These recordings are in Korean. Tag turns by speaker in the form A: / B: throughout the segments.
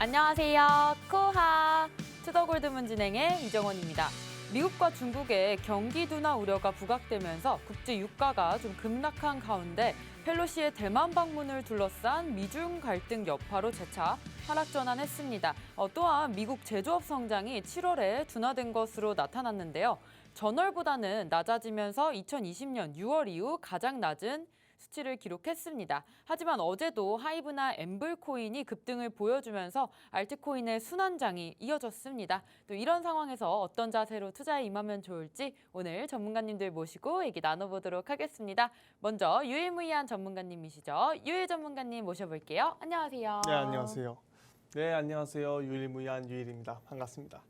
A: 안녕하세요. 코하 투더골드문 진행의 이정원입니다. 미국과 중국의 경기 둔화 우려가 부각되면서 국제 유가가 좀 급락한 가운데 펠로시의 대만 방문을 둘러싼 미중 갈등 여파로 재차 하락 전환했습니다. 또한 미국 제조업 성장이 7월에 둔화된 것으로 나타났는데요. 전월보다는 낮아지면서 2020년 6월 이후 가장 낮은 수치를 기록했습니다. 하지만 어제도 하이브나 엠블 코인이 급등을 보여주면서 알트코인의 순환장이 이어졌습니다. 또 이런 상황에서 어떤 자세로 투자에 임하면 좋을지 오늘 전문가님들 모시고 얘기 나눠보도록 하겠습니다. 먼저 유일무이한 전문가님이시죠. 유일 전문가님 모셔볼게요. 안녕하세요.
B: 네, 안녕하세요. 네, 안녕하세요. 유일무이한 유일입니다. 반갑습니다.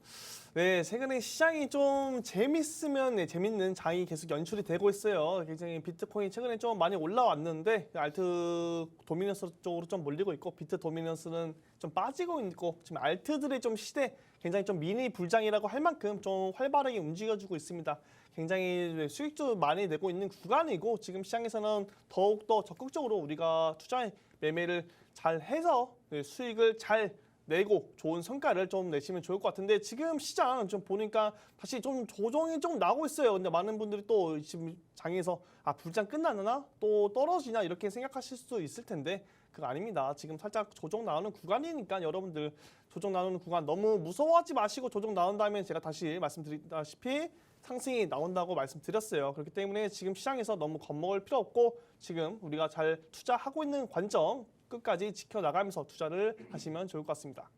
B: 네, 최근에 시장이 좀 재밌으면 재밌는 장이 계속 연출이 되고 있어요. 굉장히 비트코인이 최근에 좀 많이 올라왔는데 알트 도미넌스 쪽으로 좀 몰리고 있고 비트 도미넌스는 좀 빠지고 있고 지금 알트들의 좀 시대 굉장히 좀 미니 불장이라고 할 만큼 좀 활발하게 움직여주고 있습니다. 굉장히 수익도 많이 내고 있는 구간이고 지금 시장에서는 더욱더 적극적으로 우리가 투자 매매를 잘 해서 수익을 잘 내고 좋은 성과를 좀 내시면 좋을 것 같은데 지금 시장 좀 보니까 다시 좀 조정이 좀 나오고 있어요. 근데 많은 분들이 또 지금 장에서 불장 끝나나 또 떨어지나 이렇게 생각하실 수도 있을 텐데 그거 아닙니다. 지금 살짝 조정 나오는 구간이니까 여러분들 조정 나오는 구간 너무 무서워하지 마시고 조정 나온 다음에 제가 다시 말씀드리다시피 상승이 나온다고 말씀드렸어요. 그렇기 때문에 지금 시장에서 너무 겁먹을 필요 없고 지금 우리가 잘 투자하고 있는 관점 끝까지 지켜나가면서 투자를 하시면 좋을 것 같습니다.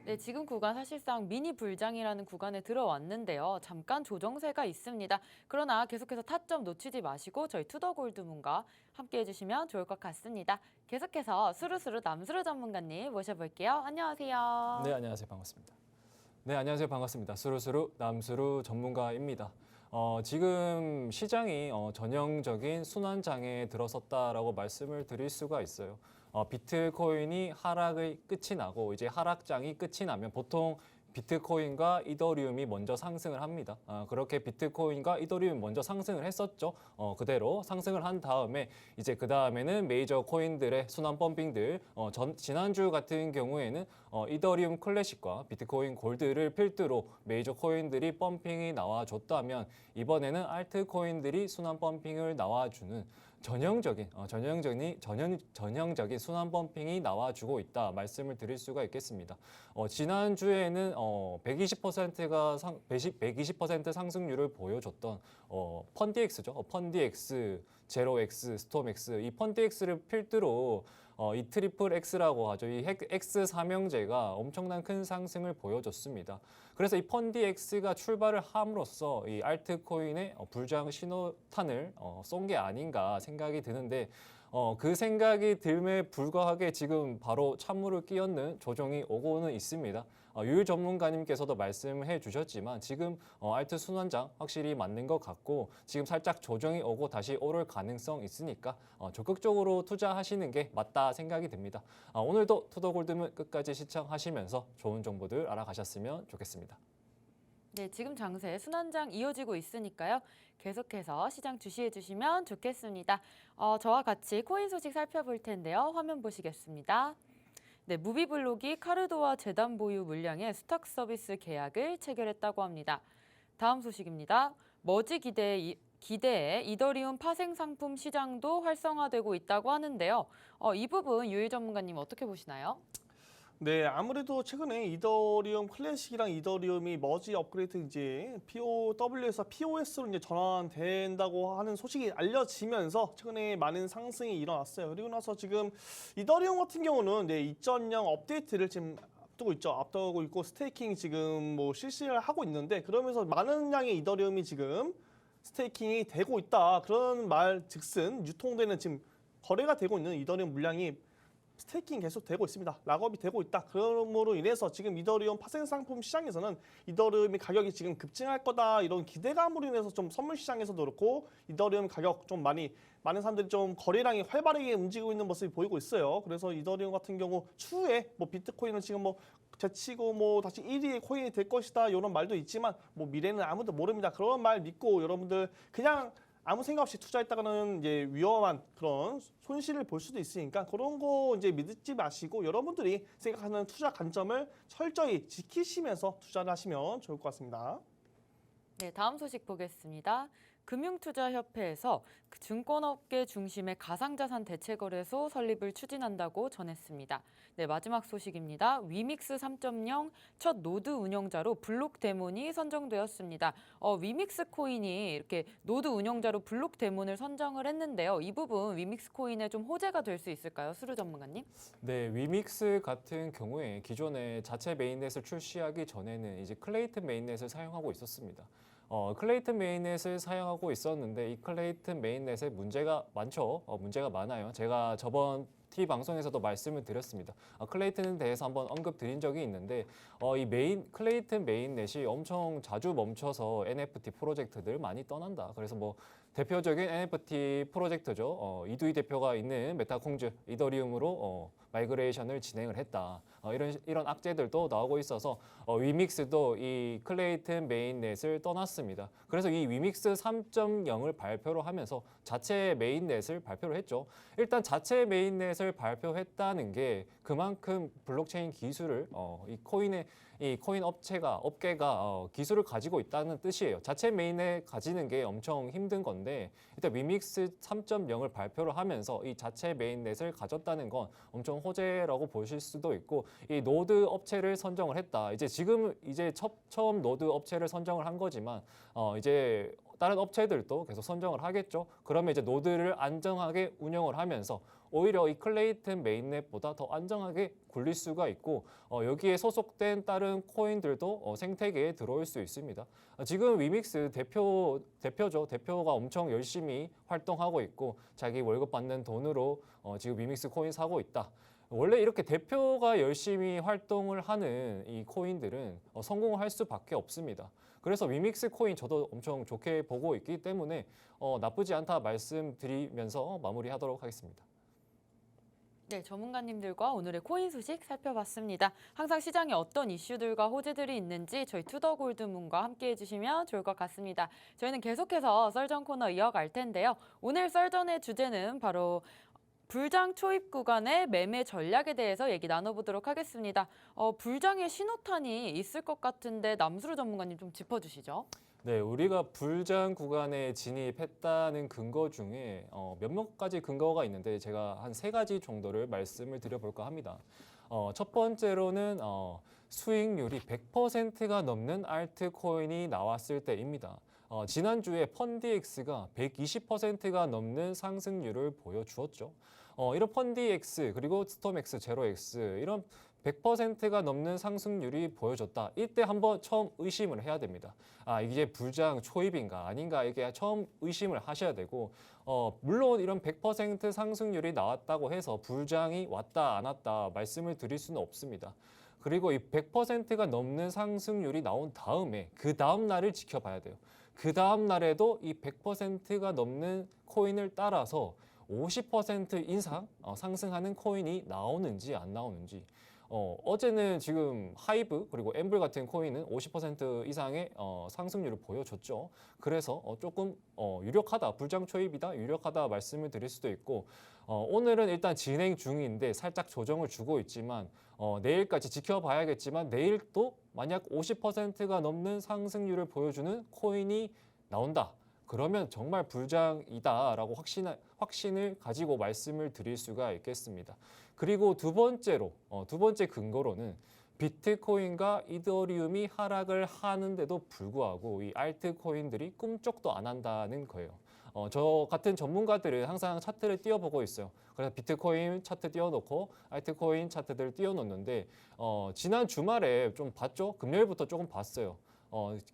A: 네, 지금 구간 사실상 미니 불장이라는 구간에 들어왔는데요. 잠깐 조정세가 있습니다. 그러나 계속해서 타점 놓치지 마시고 저희 투더골드문과 함께 해주시면 좋을 것 같습니다. 계속해서 수루수루 남수루 전문가님 모셔볼게요. 안녕하세요.
C: 네, 안녕하세요. 반갑습니다. 네, 안녕하세요. 반갑습니다. 수루수루 남수루 전문가입니다. 지금 시장이 전형적인 순환장에 들어섰다라고 말씀을 드릴 수가 있어요. 비트코인이 하락의 끝이 나고 이제 하락장이 끝이 나면 보통 비트코인과 이더리움이 먼저 상승을 합니다. 그렇게 비트코인과 이더리움이 먼저 상승을 했었죠. 그대로 상승을 한 다음에 이제 그 다음에는 메이저 코인들의 순환 펌핑들 지난주 같은 경우에는 이더리움 클래식과 비트코인 골드를 필두로 메이저 코인들이 펌핑이 나와줬다면 이번에는 알트 코인들이 순환 펌핑을 나와주는 전형적인 순환 펌핑이 나와주고 있다 말씀을 드릴 수가 있겠습니다. 지난주에는 120% 상승률을 보여줬던 펀디엑스죠. 펀디엑스, 제로엑스, 스톰엑스 이 펀디엑스를 필두로 이 트리플 X라고 하죠. 이 X 삼형제가 엄청난 큰 상승을 보여줬습니다. 그래서 이 펀디 X가 출발을 함으로써 이 알트코인의 불장 신호탄을 쏜 게 아닌가 생각이 드는데 그 생각이 들매 불과하게 지금 바로 찬물을 끼얹는 조정이 오고는 있습니다. 유일 전문가님께서도 말씀해 주셨지만 지금 알트 순환장 확실히 맞는 것 같고 지금 살짝 조정이 오고 다시 오를 가능성 있으니까 적극적으로 투자하시는 게 맞다 생각이 듭니다. 오늘도 투더골드문 끝까지 시청하시면서 좋은 정보들 알아가셨으면 좋겠습니다.
A: 네, 지금 장세 순환장 이어지고 있으니까요. 계속해서 시장 주시해 주시면 좋겠습니다. 저와 같이 코인 소식 살펴볼 텐데요. 화면 보시겠습니다. 네, 무비블록이 카르도와 재단 보유 물량의 스탁 서비스 계약을 체결했다고 합니다. 다음 소식입니다. 머지 기대에 이더리움 파생 상품 시장도 활성화되고 있다고 하는데요. 이 부분 유일 전문가님 어떻게 보시나요?
B: 네, 아무래도 최근에 이더리움 클래식이랑 이더리움이 머지 업그레이드 이제 POW에서 POS로 이제 전환된다고 하는 소식이 알려지면서 최근에 많은 상승이 일어났어요. 그리고 나서 지금 이더리움 같은 경우는 2.0 업데이트를 지금 앞두고 있고 스테이킹 지금 뭐 실시를 하고 있는데 그러면서 많은 양의 이더리움이 지금 스테이킹이 되고 있다. 그런 말 즉슨 유통되는 지금 거래가 되고 있는 이더리움 물량이 스테이킹 계속 되고 있습니다. 락업이 되고 있다. 그러므로 인해서 지금 이더리움 파생 상품 시장에서는 이더리움의 가격이 지금 급증할 거다 이런 기대감으로 인해서 좀 선물 시장에서도 그렇고 이더리움 가격 좀 많은 사람들이 좀 거래량이 활발하게 움직이고 있는 모습이 보이고 있어요. 그래서 이더리움 같은 경우 추후에 뭐 비트코인은 지금 뭐 제치고 뭐 다시 1위의 코인이 될 것이다 이런 말도 있지만 뭐 미래는 아무도 모릅니다. 그런 말 믿고 여러분들 그냥 아무 생각 없이 투자했다가는 이제 위험한 그런 손실을 볼 수도 있으니까 그런 거 이제 믿지 마시고 여러분들이 생각하는 투자 관점을 철저히 지키시면서 투자를 하시면 좋을 것 같습니다.
A: 네, 다음 소식 보겠습니다. 금융투자협회에서 그 증권업계 중심의 가상자산 대체거래소 설립을 추진한다고 전했습니다. 네, 마지막 소식입니다. 위믹스 3.0 첫 노드 운영자로 블록데몬이 선정되었습니다. 위믹스 코인이 이렇게 노드 운영자로 블록데몬을 선정을 했는데요. 이 부분 위믹스 코인에 좀 호재가 될 수 있을까요? 수루 전문가님?
C: 네, 위믹스 같은 경우에 기존에 자체 메인넷을 출시하기 전에는 이제 클레이튼 메인넷을 사용하고 있었습니다. 클레이튼 메인넷을 사용하고 있었는데 이 클레이튼 메인넷에 문제가 많죠. 문제가 많아요. 제가 저번 TV 방송에서도 말씀을 드렸습니다. 클레이튼에 대해서 한번 언급드린 적이 있는데 이 클레이튼 메인넷이 엄청 자주 멈춰서 NFT 프로젝트들 많이 떠난다. 그래서 뭐 대표적인 NFT 프로젝트죠. 이두희 대표가 있는 메타콩즈 이더리움으로 마이그레이션을 진행을 했다. 이런 악재들도 나오고 있어서 위믹스도 이 클레이튼 메인넷을 떠났습니다. 그래서 이 위믹스 3.0을 발표를 하면서 자체 메인넷을 발표를 했죠. 일단 자체 메인넷을 발표했다는 게 그만큼 블록체인 기술을 이 코인 업계가 기술을 가지고 있다는 뜻이에요. 자체 메인넷 가지는 게 엄청 힘든 건데 일단 위믹스 3.0을 발표를 하면서 이 자체 메인넷을 가졌다는 건 엄청 호재라고 보실 수도 있고 이 노드 업체를 선정을 했다. 지금 처음 노드 업체를 선정을 한 거지만 이제 다른 업체들도 계속 선정을 하겠죠. 그러면 이제 노드를 안정하게 운영을 하면서 오히려 이 클레이튼 메인넷보다 더 안정하게 굴릴 수가 있고 여기에 소속된 다른 코인들도 생태계에 들어올 수 있습니다. 지금 위믹스 대표죠. 대표가 엄청 열심히 활동하고 있고 자기 월급 받는 돈으로 지금 위믹스 코인 사고 있다. 원래 이렇게 대표가 열심히 활동을 하는 이 코인들은 성공을 할 수밖에 없습니다. 그래서 위믹스 코인 저도 엄청 좋게 보고 있기 때문에 나쁘지 않다 말씀드리면서 마무리하도록 하겠습니다.
A: 네, 전문가님들과 오늘의 코인 소식 살펴봤습니다. 항상 시장에 어떤 이슈들과 호재들이 있는지 저희 투더골드문과 함께 해주시면 좋을 것 같습니다. 저희는 계속해서 썰전 코너 이어갈 텐데요. 오늘 썰전의 주제는 바로 불장 초입 구간의 매매 전략에 대해서 얘기 나눠보도록 하겠습니다. 불장의 신호탄이 있을 것 같은데 남수루 전문가님 좀 짚어주시죠.
C: 네, 우리가 불장 구간에 진입했다는 근거 중에 몇몇 가지 근거가 있는데 제가 한 3가지 정도를 말씀을 드려볼까 합니다. 첫 번째로는 수익률이 100%가 넘는 알트코인이 나왔을 때입니다. 지난주에 펀디엑스가 120%가 넘는 상승률을 보여주었죠. 이런 펀디엑스 그리고 스톰엑스, 제로엑스 이런 100%가 넘는 상승률이 보여졌다. 이때 한번 처음 의심을 해야 됩니다. 이게 불장 초입인가 아닌가 이게 처음 의심을 하셔야 되고 물론 이런 100% 상승률이 나왔다고 해서 불장이 왔다 안 왔다 말씀을 드릴 수는 없습니다. 그리고 이 100%가 넘는 상승률이 나온 다음에 그 다음 날을 지켜봐야 돼요. 그 다음 날에도 이 100%가 넘는 코인을 따라서 50% 이상 상승하는 코인이 나오는지 안 나오는지 어제는 지금 하이브 그리고 엠블 같은 코인은 50% 이상의 상승률을 보여줬죠. 그래서 조금 유력하다, 불장 초입이다, 유력하다 말씀을 드릴 수도 있고 오늘은 일단 진행 중인데 살짝 조정을 주고 있지만 내일까지 지켜봐야겠지만 내일 또 만약 50%가 넘는 상승률을 보여주는 코인이 나온다. 그러면 정말 불장이다라고 확신을 가지고 말씀을 드릴 수가 있겠습니다. 그리고 두 번째 근거로는 비트코인과 이더리움이 하락을 하는데도 불구하고 이 알트코인들이 꿈쩍도 안 한다는 거예요. 저 같은 전문가들은 항상 차트를 띄워보고 있어요. 그래서 비트코인 차트 띄워놓고 알트코인 차트들 띄워놓는데 지난 주말에 좀 봤죠? 금요일부터 조금 봤어요.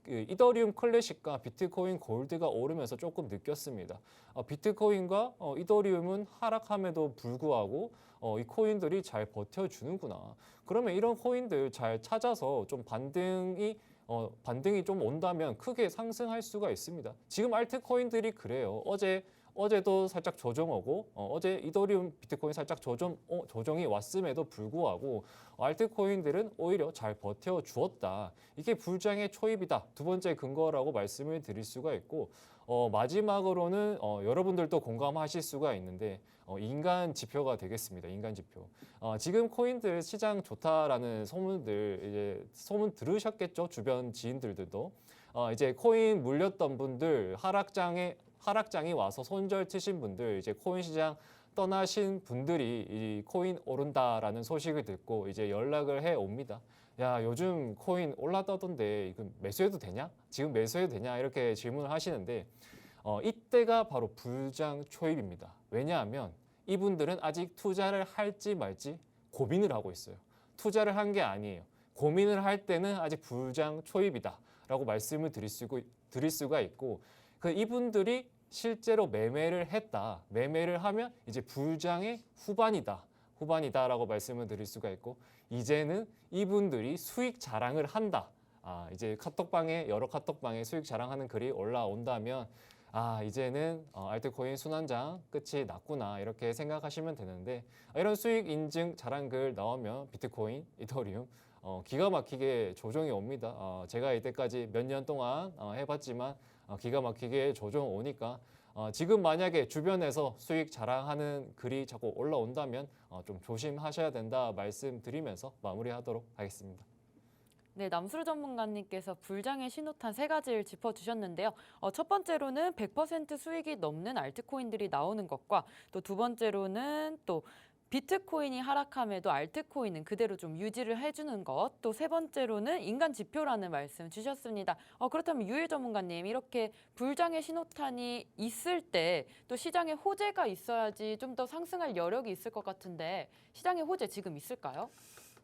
C: 그 이더리움 클래식과 비트코인 골드가 오르면서 조금 느꼈습니다. 비트코인과 이더리움은 하락함에도 불구하고 이 코인들이 잘 버텨주는구나. 그러면 이런 코인들 잘 찾아서 좀 반등이 좀 온다면 크게 상승할 수가 있습니다. 지금 알트코인들이 그래요. 어제 어제도 살짝 조정하고 어제 이더리움, 비트코인 살짝 조정이 왔음에도 불구하고 알트코인들은 오히려 잘 버텨주었다. 이게 불장의 초입이다. 두 번째 근거라고 말씀을 드릴 수가 있고 마지막으로는 여러분들도 공감하실 수가 있는데 인간 지표가 되겠습니다. 인간 지표. 지금 코인들 시장 좋다라는 소문들 이제 소문 들으셨겠죠? 주변 지인들도 이제 코인 물렸던 분들 하락장이 와서 손절 치신 분들 이제 코인 시장 떠나신 분들이 이 코인 오른다라는 소식을 듣고 이제 연락을 해 옵니다. 야, 요즘 코인 올랐다던데 이거 매수해도 되냐? 지금 매수해도 되냐? 이렇게 질문을 하시는데 이때가 바로 불장 초입입니다. 왜냐하면 이분들은 아직 투자를 할지 말지 고민을 하고 있어요. 투자를 한 게 아니에요. 고민을 할 때는 아직 불장 초입이다라고 말씀을 드릴 수가 있고 그 이분들이 실제로 매매를 했다. 매매를 하면 이제 불장의 후반이다라고 말씀을 드릴 수가 있고 이제는 이분들이 수익 자랑을 한다. 이제 여러 카톡방에 수익 자랑하는 글이 올라온다면 이제는 알트코인 순환장 끝이 났구나 이렇게 생각하시면 되는데 이런 수익 인증 자랑글 나오면 비트코인, 이더리움 기가 막히게 조정이 옵니다. 제가 이때까지 몇 년 동안 해봤지만 기가 막히게 조정 오니까 지금 만약에 주변에서 수익 자랑하는 글이 자꾸 올라온다면 좀 조심하셔야 된다 말씀드리면서 마무리하도록 하겠습니다.
A: 네, 남수르 전문가님께서 불장의 신호탄 세 가지를 짚어주셨는데요. 첫 번째로는 100% 수익이 넘는 알트코인들이 나오는 것과 또 두 번째로는 또 비트코인이 하락함에도 알트코인은 그대로 좀 유지를 해주는 것, 또 세 번째로는 인간 지표라는 말씀 주셨습니다. 그렇다면 유일 전문가님, 이렇게 불장의 신호탄이 있을 때 또 시장에 호재가 있어야지 좀 더 상승할 여력이 있을 것 같은데 시장에 호재 지금 있을까요?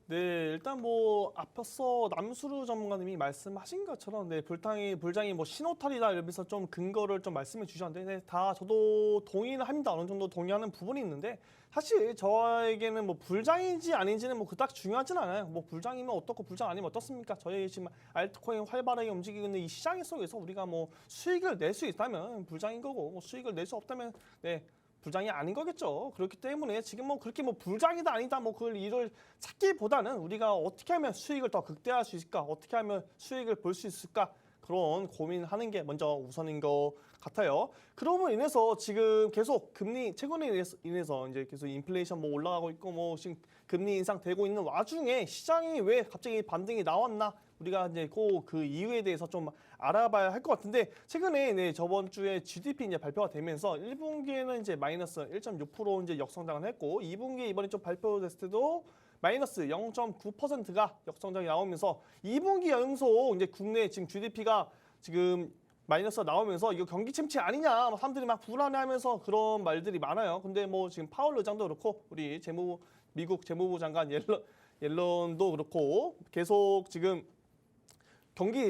B: 네, 일단 뭐 앞서 남수르 전문가님이 말씀하신 것처럼 불장이 뭐 신호탄이다 이러면서 좀 근거를 좀 말씀해 주셨는데 다 저도 동의를 합니다. 어느 정도 동의하는 부분이 있는데 사실 저에게는 뭐 불장인지 아닌지는 뭐 그닥 중요하진 않아요. 뭐 불장이면 어떻고 불장 아니면 어떻습니까? 저희 지금 알트코인 활발하게 움직이고 있는 이 시장 속에서 우리가 뭐 수익을 낼 수 있다면 불장인 거고 뭐 수익을 낼 수 없다면 불장이 아닌 거겠죠. 그렇기 때문에 지금 뭐 그렇게 뭐 불장이다 아니다 뭐 그걸 이를 찾기보다는 우리가 어떻게 하면 수익을 더 극대화할 수 있을까? 어떻게 하면 수익을 볼 수 있을까? 그런 고민하는 게 먼저 우선인 것 같아요. 그럼으로 인해서 지금 계속 최근에 인해서 이제 계속 인플레이션 뭐 올라가고 있고 뭐 지금 금리 인상 되고 있는 와중에 시장이 왜 갑자기 반등이 나왔나? 우리가 이제 그 이유에 대해서 좀 알아봐야 할 것 같은데 최근에 저번 주에 GDP 이제 발표가 되면서 1분기에는 이제 마이너스 1.6% 이제 역성장을 했고 2분기에 이번에 좀 발표됐을 때도 마이너스 0.9%가 역성장이 나오면서 2분기 연속 이제 국내 지금 GDP가 지금 마이너스가 나오면서 이거 경기 침체 아니냐 사람들이 막 불안해하면서 그런 말들이 많아요. 근데 뭐 지금 파월 의장도 그렇고 우리 미국 재무부 장관 옐런도 그렇고 계속 지금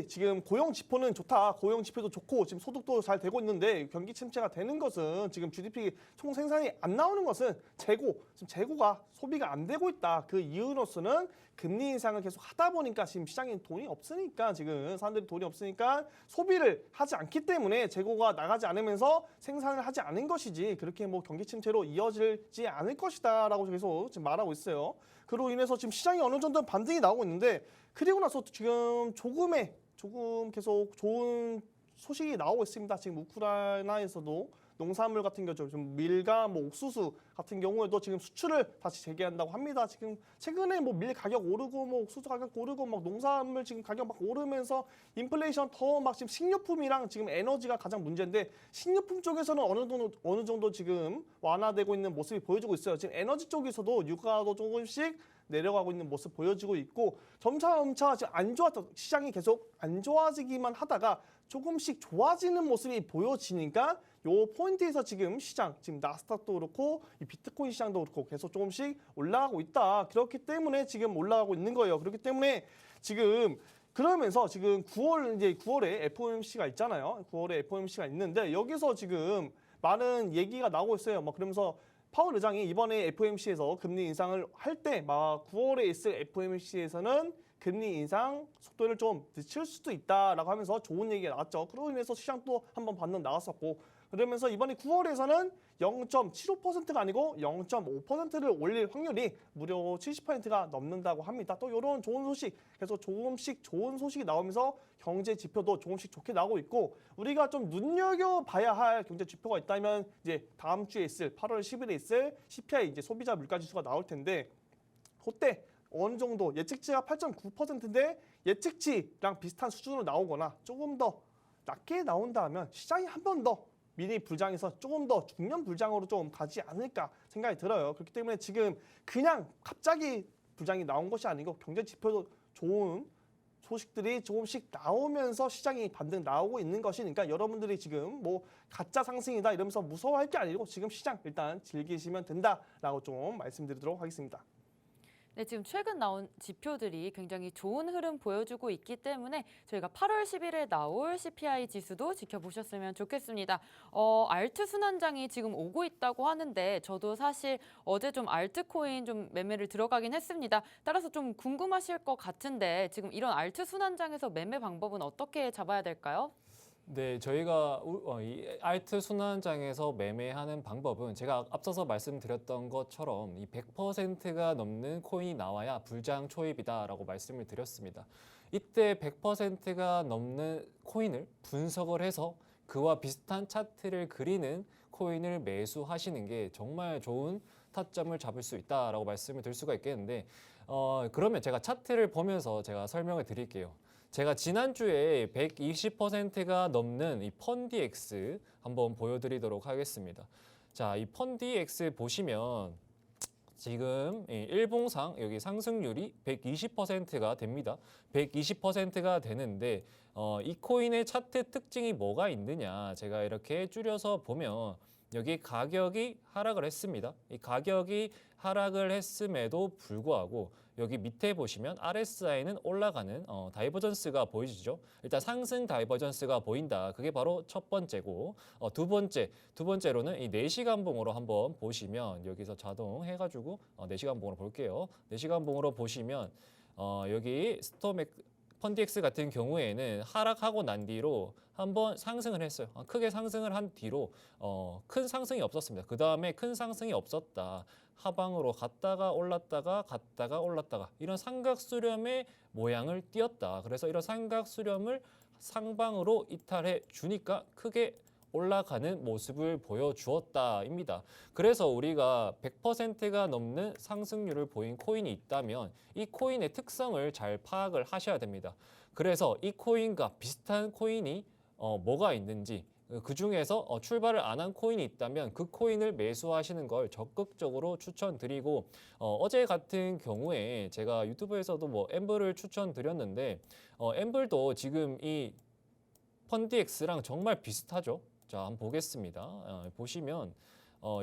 B: 지금 고용 지표는 좋다. 고용 지표도 좋고 지금 소득도 잘 되고 있는데 경기 침체가 되는 것은 지금 GDP 총 생산이 안 나오는 것은 지금 재고가 소비가 안 되고 있다. 그 이유로서는 금리 인상을 계속 하다 보니까 지금 시장에 돈이 없으니까 지금 사람들이 돈이 없으니까 소비를 하지 않기 때문에 재고가 나가지 않으면서 생산을 하지 않은 것이지 그렇게 뭐 경기 침체로 이어지지 않을 것이다라고 계속 지금 말하고 있어요. 그로 인해서 지금 시장이 어느 정도 반등이 나오고 있는데 그리고 나서 지금 조금 계속 좋은 소식이 나오고 있습니다. 지금 우크라이나에서도 농산물 같은 경우 좀 밀과 뭐 옥수수 같은 경우에도 지금 수출을 다시 재개한다고 합니다. 지금 최근에 뭐 밀 가격 오르고 뭐 옥수수 가격 오르고 막 농산물 지금 가격 막 오르면서 인플레이션 더 막 지금 식료품이랑 지금 에너지가 가장 문제인데 식료품 쪽에서는 어느 정도 지금 완화되고 있는 모습이 보여지고 있어요. 지금 에너지 쪽에서도 유가도 조금씩 내려가고 있는 모습 보여지고 있고 점차 지금 시장이 계속 안 좋아지기만 하다가 조금씩 좋아지는 모습이 보여지니까 요 포인트에서 지금 나스닥도 그렇고 이 비트코인 시장도 그렇고 계속 조금씩 올라가고 있다. 그렇기 때문에 지금 올라가고 있는 거예요. 그렇기 때문에 지금 그러면서 지금 9월에 FOMC가 있잖아요. 9월에 FOMC가 있는데 여기서 지금 많은 얘기가 나오고 있어요. 막 그러면서 파월 의장이 이번에 FOMC에서 금리 인상을 할 때 막 9월에 있을 FOMC에서는 금리 인상 속도를 좀 늦출 수도 있다라고 하면서 좋은 얘기가 나왔죠. 그로 인해서 시장 또 한번 반등 나왔었고 그러면서 이번에 9월에서는 0.75%가 아니고 0.5%를 올릴 확률이 무려 70%가 넘는다고 합니다. 또 이런 좋은 소식, 그래서 조금씩 좋은 소식이 나오면서 경제 지표도 조금씩 좋게 나오고 있고, 우리가 좀 눈여겨봐야 할 경제 지표가 있다면 이제 다음 주에 있을 8월 10일에 있을 CPI 이제 소비자 물가 지수가 나올 텐데, 그때 어느 정도 예측치가 8.9%인데 예측치랑 비슷한 수준으로 나오거나 조금 더 낮게 나온다면 시장이 한 번 더 미리 불장에서 조금 더 중년 불장으로 좀 가지 않을까 생각이 들어요. 그렇기 때문에 지금 그냥 갑자기 불장이 나온 것이 아니고 경제 지표도 좋은 소식들이 조금씩 나오면서 시장이 반등 나오고 있는 것이니까, 여러분들이 지금 뭐 가짜 상승이다 이러면서 무서워할 게 아니고 지금 시장 일단 즐기시면 된다라고 좀 말씀드리도록 하겠습니다.
A: 네, 지금 최근 나온 지표들이 굉장히 좋은 흐름 보여주고 있기 때문에 저희가 8월 10일에 나올 CPI 지수도 지켜보셨으면 좋겠습니다. 알트 순환장이 지금 오고 있다고 하는데 저도 사실 어제 좀 알트코인 좀 매매를 들어가긴 했습니다. 따라서 좀 궁금하실 것 같은데 지금 이런 알트 순환장에서 매매 방법은 어떻게 잡아야 될까요?
C: 네, 저희가 이 알트 순환장에서 매매하는 방법은 제가 앞서서 말씀드렸던 것처럼 이 100%가 넘는 코인이 나와야 불장 초입이다라고 말씀을 드렸습니다. 이때 100%가 넘는 코인을 분석을 해서 그와 비슷한 차트를 그리는 코인을 매수하시는 게 정말 좋은 타점을 잡을 수 있다라고 말씀을 드릴 수가 있겠는데, 그러면 제가 차트를 보면서 제가 설명을 드릴게요. 제가 지난주에 120%가 넘는 이 펀디엑스 한번 보여드리도록 하겠습니다. 자, 이 펀디엑스 보시면 지금 일봉상 여기 상승률이 120%가 됩니다. 120%가 되는데 이 코인의 차트 특징이 뭐가 있느냐, 제가 이렇게 줄여서 보면 여기 가격이 하락을 했습니다. 이 가격이 하락을 했음에도 불구하고 여기 밑에 보시면 RSI는 올라가는 다이버전스가 보이시죠? 일단 상승 다이버전스가 보인다. 그게 바로 첫 번째고, 두 번째로는 이 4시간 봉으로 한번 보시면, 여기서 자동 해가지고 4시간 봉으로 볼게요. 4시간 봉으로 보시면 여기 펀디엑스 같은 경우에는 하락하고 난 뒤로 한번 상승을 했어요. 크게 상승을 한 뒤로 큰 상승이 없었습니다. 그 다음에 큰 상승이 없었다. 하방으로 갔다가 올랐다가 갔다가 올랐다가 이런 삼각수렴의 모양을 띄었다. 그래서 이런 삼각수렴을 상방으로 이탈해 주니까 크게 올라가는 모습을 보여주었다입니다. 그래서 우리가 100%가 넘는 상승률을 보인 코인이 있다면 이 코인의 특성을 잘 파악을 하셔야 됩니다. 그래서 이 코인과 비슷한 코인이 뭐가 있는지, 그 중에서 출발을 안 한 코인이 있다면 그 코인을 매수하시는 걸 적극적으로 추천드리고, 어제 같은 경우에 제가 유튜브에서도 뭐 엠블을 추천드렸는데 엠블도 지금 이 펀디엑스랑 정말 비슷하죠. 자, 한번 보겠습니다. 보시면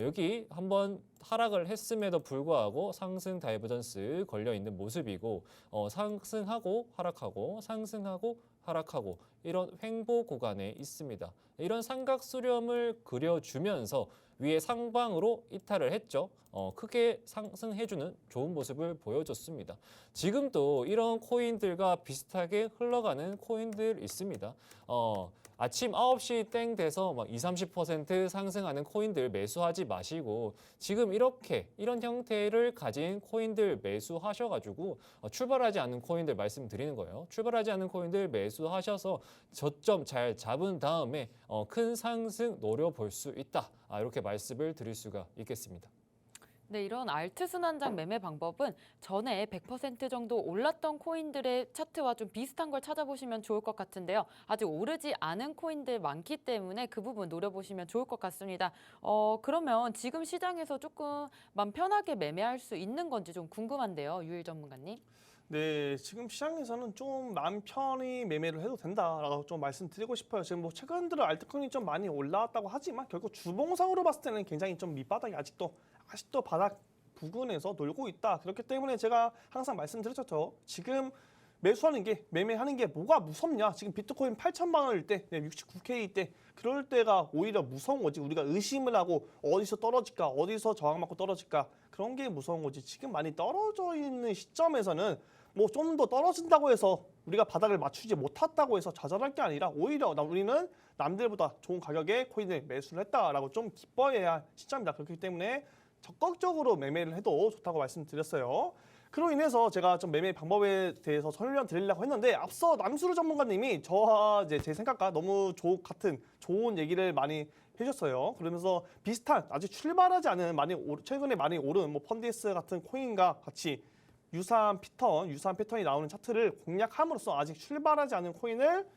C: 여기 한번 하락을 했음에도 불구하고 상승 다이버전스 걸려 있는 모습이고, 상승하고 하락하고 상승하고 하락하고 이런 횡보 구간에 있습니다. 이런 삼각 수렴을 그려주면서 위에 상방으로 이탈을 했죠. 크게 상승해주는 좋은 모습을 보여줬습니다. 지금도 이런 코인들과 비슷하게 흘러가는 코인들 있습니다. 아침 9시 땡 돼서 막 20, 30% 상승하는 코인들 매수하지 마시고 지금 이런 형태를 가진 코인들 매수하셔가지고 출발하지 않는 코인들 말씀드리는 거예요. 출발하지 않는 코인들 매수하셔서 저점 잘 잡은 다음에 큰 상승 노려볼 수 있다. 이렇게 말씀을 드릴 수가 있겠습니다.
A: 네, 이런 알트 순환장 매매 방법은 전에 100% 정도 올랐던 코인들의 차트와 좀 비슷한 걸 찾아보시면 좋을 것 같은데요. 아직 오르지 않은 코인들 많기 때문에 그 부분 노려보시면 좋을 것 같습니다. 그러면 지금 시장에서 조금 마음 편하게 매매할 수 있는 건지 좀 궁금한데요, 유일 전문가님.
B: 네, 지금 시장에서는 좀 마음 편히 매매를 해도 된다라고 좀 말씀드리고 싶어요. 지금 뭐 최근 들어 알트코인이 좀 많이 올라왔다고 하지만 결국 주봉상으로 봤을 때는 굉장히 좀 밑바닥이 아직도 바닥 부근에서 놀고 있다. 그렇기 때문에 제가 항상 말씀드렸죠. 지금 매매하는 게 뭐가 무섭냐? 지금 비트코인 8,000만 원일 때, 69K 때 그럴 때가 오히려 무서운 거지. 우리가 의심을 하고 어디서 떨어질까, 어디서 저항받고 떨어질까, 그런 게 무서운 거지. 지금 많이 떨어져 있는 시점에서는 뭐 좀 더 떨어진다고 해서 우리가 바닥을 맞추지 못했다고 해서 좌절할 게 아니라 오히려 우리는 남들보다 좋은 가격에 코인을 매수를 했다라고 좀 기뻐해야 할 시점입니다. 그렇기 때문에 적극적으로 매매를 해도 좋다고 말씀드렸어요. 그로 인해서 제가 좀 매매 방법에 대해서 설명드리려고 했는데 앞서 남수르 전문가님이 저와 이제 제 생각과 너무 같은 좋은 얘기를 많이 해줬어요. 그러면서 비슷한 아직 출발하지 않은 최근에 많이 오른 뭐 펀디스 같은 코인과 같이 유사한 패턴이 나오는 차트를 공략함으로써 아직 출발하지 않은 코인을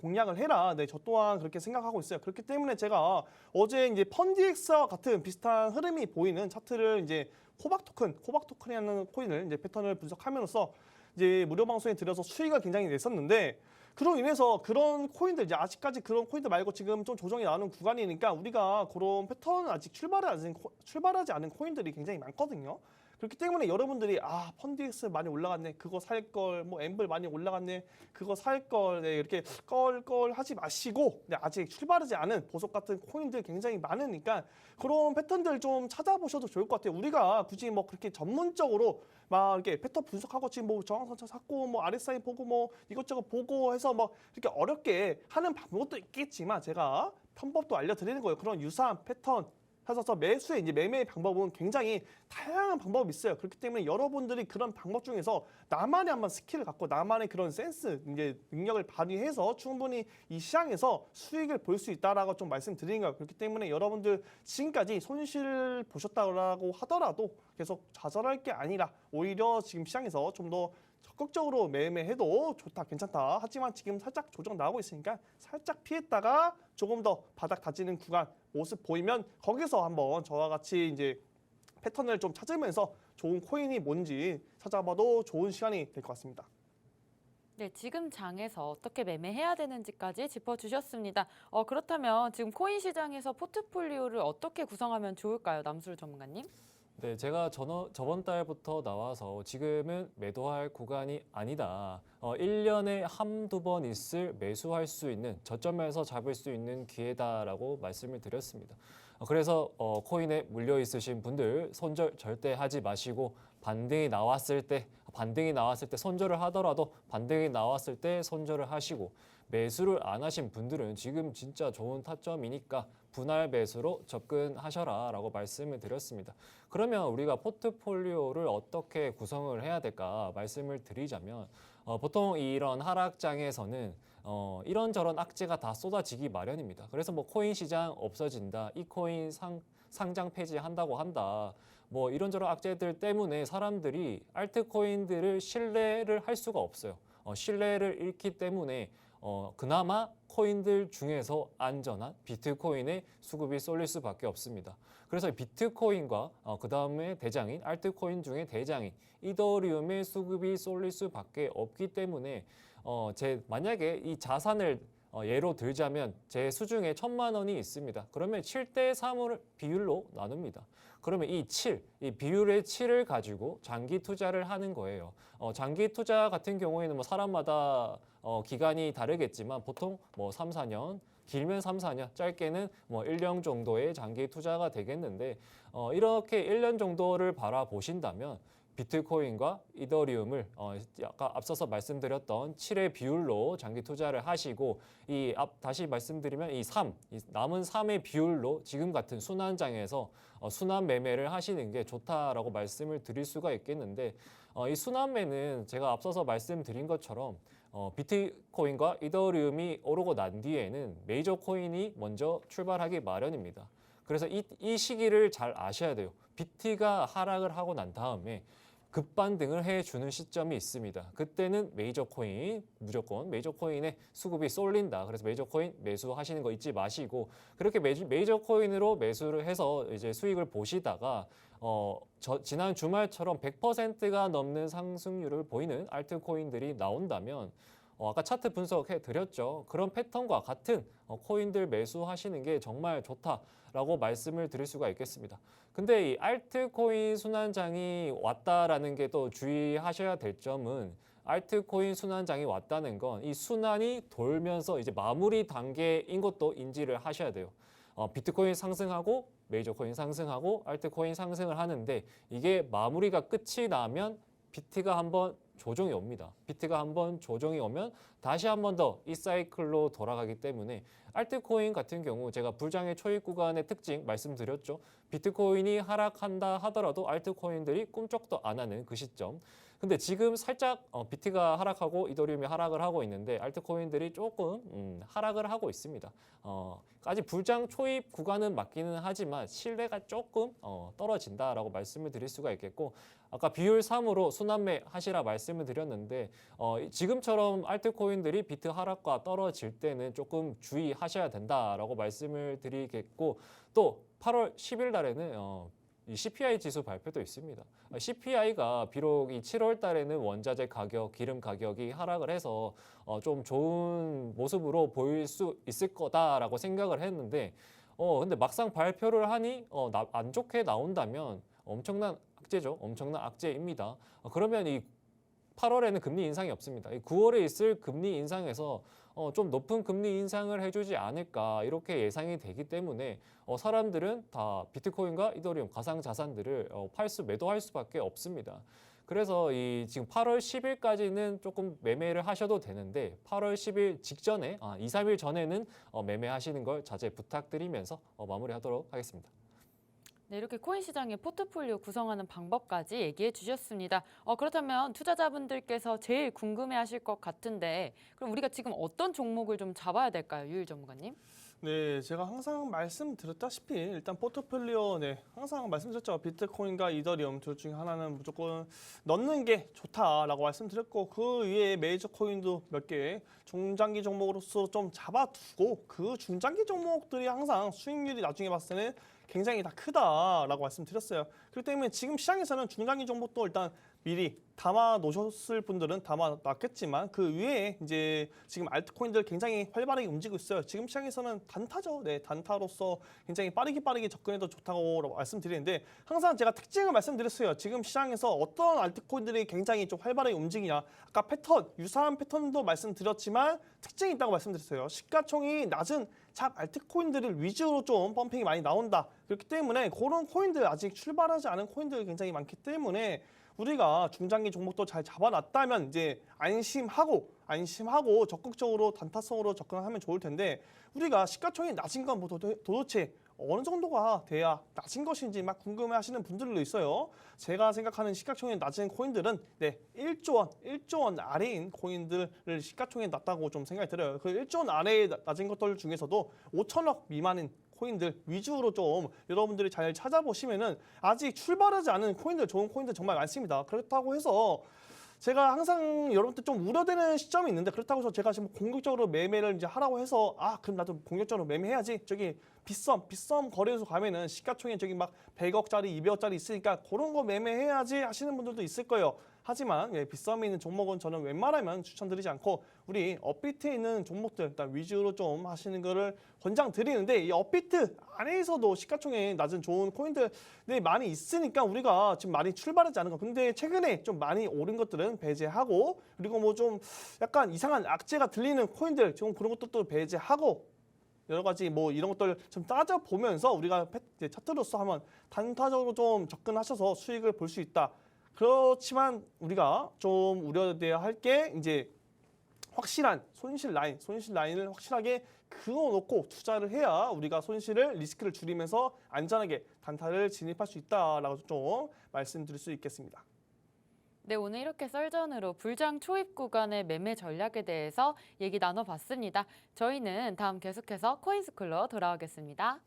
B: 공략을 해라. 네, 저 또한 그렇게 생각하고 있어요. 그렇기 때문에 제가 어제 이제 펀디엑스와 같은 비슷한 흐름이 보이는 차트를 이제 호박 토큰이라는 코인을 이제 패턴을 분석하면서 이제 무료 방송에 들여서 수익을 굉장히 냈었는데 그로 인해서 그런 코인들 이제 아직까지 그런 코인들 말고 지금 좀 조정이 나오는 구간이니까 우리가 그런 패턴은 아직 출발하지 않은 코인들이 굉장히 많거든요. 그렇기 때문에 여러분들이 펀디엑스 많이 올라갔네, 그거 살 걸, 뭐 엠블 많이 올라갔네, 그거 살 걸, 네, 이렇게 껄껄 하지 마시고, 네, 아직 출발하지 않은 보석 같은 코인들 굉장히 많으니까 그런 패턴들 좀 찾아보셔도 좋을 것 같아요. 우리가 굳이 뭐 그렇게 전문적으로 막 이렇게 패턴 분석하고 지금 뭐 저항선차 찾고 뭐 RSI 보고 뭐 이것저것 보고 해서 뭐 이렇게 어렵게 하는 방법도 있겠지만 제가 편법도 알려드리는 거예요. 그런 유사한 패턴 찾아서 매수의 이제 매매 방법은 굉장히 다양한 방법이 있어요. 그렇기 때문에 여러분들이 그런 방법 중에서 나만의 한번 스킬을 갖고 나만의 그런 센스, 이제 능력을 발휘해서 충분히 이 시장에서 수익을 볼 수 있다라고 좀 말씀드리는 거예요. 그렇기 때문에 여러분들 지금까지 손실 보셨다고 하더라도 계속 좌절할 게 아니라 오히려 지금 시장에서 좀 더 적극적으로 매매해도 좋다, 괜찮다. 하지만 지금 살짝 조정 나오고 있으니까 살짝 피했다가 조금 더 바닥 다지는 구간 모습 보이면 거기서 한번 저와 같이 이제 패턴을 좀 찾으면서 좋은 코인이 뭔지 찾아봐도 좋은 시간이 될 것 같습니다.
A: 네, 지금 장에서 어떻게 매매해야 되는지까지 짚어주셨습니다. 그렇다면 지금 코인 시장에서 포트폴리오를 어떻게 구성하면 좋을까요, 남수르 전문가님?
C: 네, 제가 저번 달부터 나와서 지금은 매도할 구간이 아니다. 1년에 한두 번 있을 매수할 수 있는 저점에서 잡을 수 있는 기회다라고 말씀을 드렸습니다. 그래서 코인에 물려 있으신 분들 손절 절대 하지 마시고 반등이 나왔을 때 손절을 하더라도 반등이 나왔을 때 손절을 하시고 매수를 안 하신 분들은 지금 진짜 좋은 타점이니까 분할 매수로 접근하셔라라고 말씀을 드렸습니다. 그러면 우리가 포트폴리오를 어떻게 구성을 해야 될까 말씀을 드리자면 보통 이런 하락장에서는 이런저런 악재가 다 쏟아지기 마련입니다. 그래서 뭐 코인 시장 없어진다, 이 코인 상장 폐지한다고 한다, 뭐 이런저런 악재들 때문에 사람들이 알트코인들을 신뢰를 할 수가 없어요. 신뢰를 잃기 때문에 그나마 코인들 중에서 안전한 비트코인의 수급이 쏠릴 수밖에 없습니다. 그래서 비트코인과 그 다음에 대장인 알트코인 중에 대장인 이더리움의 수급이 쏠릴 수밖에 없기 때문에 만약에 이 자산을 예로 들자면 제 수중에 1,000만 원이 있습니다. 그러면 7대 3을 비율로 나눕니다. 그러면 이 비율의 7을 가지고 장기 투자를 하는 거예요. 장기 투자 같은 경우에는 뭐 사람마다 기간이 다르겠지만 보통 뭐 3, 4년, 길면 3, 4년, 짧게는 뭐 1년 정도의 장기 투자가 되겠는데 이렇게 1년 정도를 바라보신다면 비트코인과 이더리움을 아까 앞서서 말씀드렸던 7의 비율로 장기 투자를 하시고 다시 말씀드리면 이 남은 3의 비율로 지금 같은 순환장에서 순환 매매를 하시는 게 좋다라고 말씀을 드릴 수가 있겠는데 이 순환 매는 제가 앞서서 말씀드린 것처럼 비트코인과 이더리움이 오르고 난 뒤에는 메이저 코인이 먼저 출발하기 마련입니다. 그래서 이 시기를 잘 아셔야 돼요. 비트가 하락을 하고 난 다음에 급반등을 해주는 시점이 있습니다. 그때는 무조건 메이저 코인의 수급이 쏠린다. 그래서 메이저 코인 매수하시는 거 잊지 마시고 그렇게 메이저 코인으로 매수를 해서 이제 수익을 보시다가 지난 주말처럼 100%가 넘는 상승률을 보이는 알트코인들이 나온다면 아까 차트 분석해 드렸죠. 그런 패턴과 같은 코인들 매수하시는 게 정말 좋다라고 말씀을 드릴 수가 있겠습니다. 근데 이 알트코인 순환장이 왔다라는 게 또 주의하셔야 될 점은 알트코인 순환장이 왔다는 건 이 순환이 돌면서 이제 마무리 단계인 것도 인지를 하셔야 돼요. 비트코인 상승하고 메이저 코인 상승하고 알트코인 상승을 하는데 이게 마무리가 끝이 나면 비트가 한번 조정이 옵니다. 비트가 한번 조정이 오면 다시 한 번 더 이 사이클로 돌아가기 때문에 알트코인 같은 경우 제가 불장의 초입 구간의 특징 말씀드렸죠. 비트코인이 하락한다 하더라도 알트코인들이 꿈쩍도 안 하는 그 시점. 근데 지금 살짝 비트가 하락하고 이더리움이 하락을 하고 있는데 알트코인들이 조금 하락을 하고 있습니다. 아직 불장 초입 구간은 맞기는 하지만 신뢰가 조금 떨어진다라고 말씀을 드릴 수가 있겠고 아까 비율 3으로 순환매 하시라 말씀을 드렸는데 지금처럼 알트코인들이 비트 하락과 떨어질 때는 조금 주의하셔야 된다라고 말씀을 드리겠고 또 8월 10일 날에는 이 CPI 지수 발표도 있습니다. CPI가 비록 이 7월 달에는 원자재 가격, 기름 가격이 하락을 해서 좀 좋은 모습으로 보일 수 있을 거다라고 생각을 했는데 근데 막상 발표를 하니 안 좋게 나온다면 엄청난 악재죠. 엄청난 악재입니다. 그러면 이 8월에는 금리 인상이 없습니다. 9월에 있을 금리 인상에서 좀 높은 금리 인상을 해주지 않을까 이렇게 예상이 되기 때문에 사람들은 다 비트코인과 이더리움 가상 자산들을 매도할 수밖에 없습니다. 그래서 이 지금 8월 10일까지는 조금 매매를 하셔도 되는데 8월 10일 직전에 2, 3일 전에는 매매하시는 걸 자제 부탁드리면서 마무리하도록 하겠습니다.
A: 네, 이렇게 코인 시장의 포트폴리오 구성하는 방법까지 얘기해 주셨습니다. 그렇다면 투자자분들께서 제일 궁금해하실 것 같은데 그럼 우리가 지금 어떤 종목을 좀 잡아야 될까요, 유일 전문가님?
B: 네, 제가 항상 말씀드렸다시피 일단 포트폴리오 항상 말씀드렸죠. 비트코인과 이더리움 둘 중에 하나는 무조건 넣는 게 좋다라고 말씀드렸고 그 위에 메이저 코인도 몇 개 중장기 종목으로서 좀 잡아두고 그 중장기 종목들이 항상 수익률이 나중에 봤을 때는 굉장히 다 크다라고 말씀드렸어요. 그렇기 때문에 지금 시장에서는 중장기 종목도 일단 미리 담아 놓으셨을 분들은 담아 놨겠지만 그 위에 이제 지금 알트코인들 굉장히 활발하게 움직이고 있어요. 지금 시장에서는 단타죠. 네, 단타로서 굉장히 빠르게 접근해도 좋다고 말씀드리는데 항상 제가 특징을 말씀드렸어요. 지금 시장에서 어떤 알트코인들이 굉장히 좀 활발하게 움직이냐. 아까 패턴, 유사한 패턴도 말씀드렸지만 특징이 있다고 말씀드렸어요. 시가총이 낮은 잡 알트코인들을 위주로 좀 펌핑이 많이 나온다. 그렇기 때문에 그런 코인들 아직 출발하지 않은 코인들이 굉장히 많기 때문에 우리가 중장기 종목도 잘 잡아놨다면 이제 안심하고 적극적으로 단타성으로 접근하면 좋을 텐데 우리가 시가총이 낮은 건 뭐 도대체 어느 정도가 돼야 낮은 것인지 막 궁금해하시는 분들도 있어요. 제가 생각하는 시가총이 낮은 코인들은 1조 원 아래인 코인들을 시가총이 낮다고 좀 생각이 들어요. 그 1조 원 아래에 낮은 것들 중에서도 5천억 미만인 코인들 위주로 좀 여러분들이 잘 찾아보시면은 아직 출발하지 않은 코인들, 좋은 코인들 정말 많습니다. 그렇다고 해서 제가 항상 여러분들 좀 우려되는 시점이 있는데 그렇다고 해서 제가 지금 공격적으로 매매를 이제 하라고 해서 그럼 나도 공격적으로 매매해야지. 저기 빗썸 거래소 가면은 시가총액 저기 막 100억짜리, 200억짜리 있으니까 그런 거 매매해야지 하시는 분들도 있을 거예요. 하지만 빗썸에 있는 종목은 저는 웬만하면 추천드리지 않고 우리 업비트에 있는 종목들 일단 위주로 좀 하시는 거를 권장드리는데 이 업비트 안에서도 시가총액 낮은 좋은 코인들이 많이 있으니까 우리가 지금 많이 출발하지 않은 거. 근데 최근에 좀 많이 오른 것들은 배제하고 그리고 뭐 좀 약간 이상한 악재가 들리는 코인들 지금 그런 것도 배제하고 여러 가지 뭐 이런 것들 좀 따져보면서 우리가 차트로서 한번 단타적으로 좀 접근하셔서 수익을 볼 수 있다. 그렇지만 우리가 좀 우려돼야 할 게 이제 확실한 손실 라인을 확실하게 그어놓고 투자를 해야 우리가 리스크를 줄이면서 안전하게 단타를 진입할 수 있다라고 좀 말씀드릴 수 있겠습니다.
A: 네, 오늘 이렇게 썰전으로 불장 초입 구간의 매매 전략에 대해서 얘기 나눠봤습니다. 저희는 다음 계속해서 코인스쿨로 돌아오겠습니다.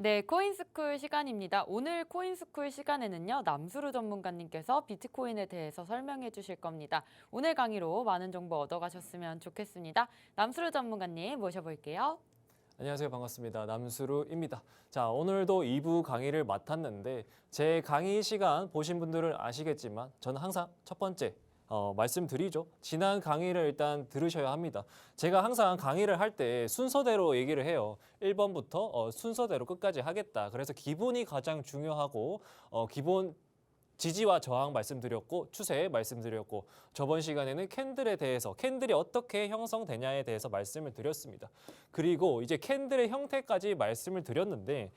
A: 네, 코인스쿨 시간입니다. 오늘 코인스쿨 시간에는요, 남수루 전문가님께서 비트코인에 대해서 설명해 주실 겁니다. 오늘 강의로 많은 정보 얻어가셨으면 좋겠습니다. 남수루 전문가님 모셔볼게요.
C: 안녕하세요. 반갑습니다. 남수루입니다. 자, 오늘도 2부 강의를 맡았는데 제 강의 시간 보신 분들은 아시겠지만 저는 항상 첫 번째 말씀드리죠. 지난 강의를 일단 들으셔야 합니다. 제가 항상 강의를 할 때 순서대로 얘기를 해요. 1번부터 순서대로 끝까지 하겠다. 그래서 기본이 가장 중요하고 기본 지지와 저항 말씀드렸고 추세 말씀드렸고 저번 시간에는 캔들에 대해서 캔들이 어떻게 형성되냐에 대해서 말씀을 드렸습니다. 그리고 이제 캔들의 형태까지 말씀을 드렸는데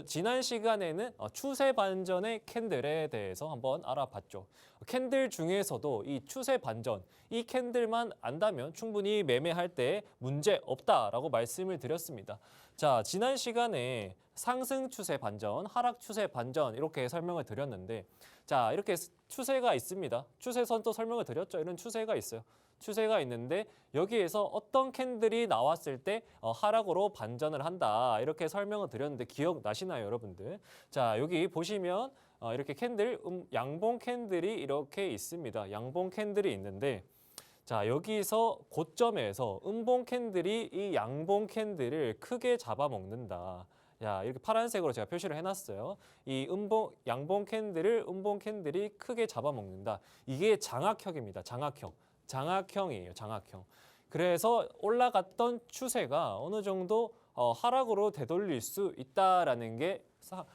C: 지난 시간에는 추세 반전의 캔들에 대해서 한번 알아봤죠. 캔들 중에서도 이 추세 반전, 이 캔들만 안다면 충분히 매매할 때 문제 없다라고 말씀을 드렸습니다. 자, 지난 시간에 상승 추세 반전, 하락 추세 반전 이렇게 설명을 드렸는데 자, 이렇게 추세가 있습니다. 추세선도 설명을 드렸죠. 이런 추세가 있어요. 추세가 있는데 여기에서 어떤 캔들이 나왔을 때 하락으로 반전을 한다. 이렇게 설명을 드렸는데 기억나시나요, 여러분들? 자, 여기 보시면 이렇게 캔들, 양봉 캔들이 이렇게 있습니다. 양봉 캔들이 있는데 자, 여기서 고점에서 음봉 캔들이 이 양봉 캔들을 크게 잡아먹는다. 야, 이렇게 파란색으로 제가 표시를 해놨어요. 이 양봉 캔들을 음봉 캔들이 크게 잡아먹는다. 이게 장악형입니다. 장악형이에요. 장악형. 그래서 올라갔던 추세가 어느 정도 하락으로 되돌릴 수 있다라는 게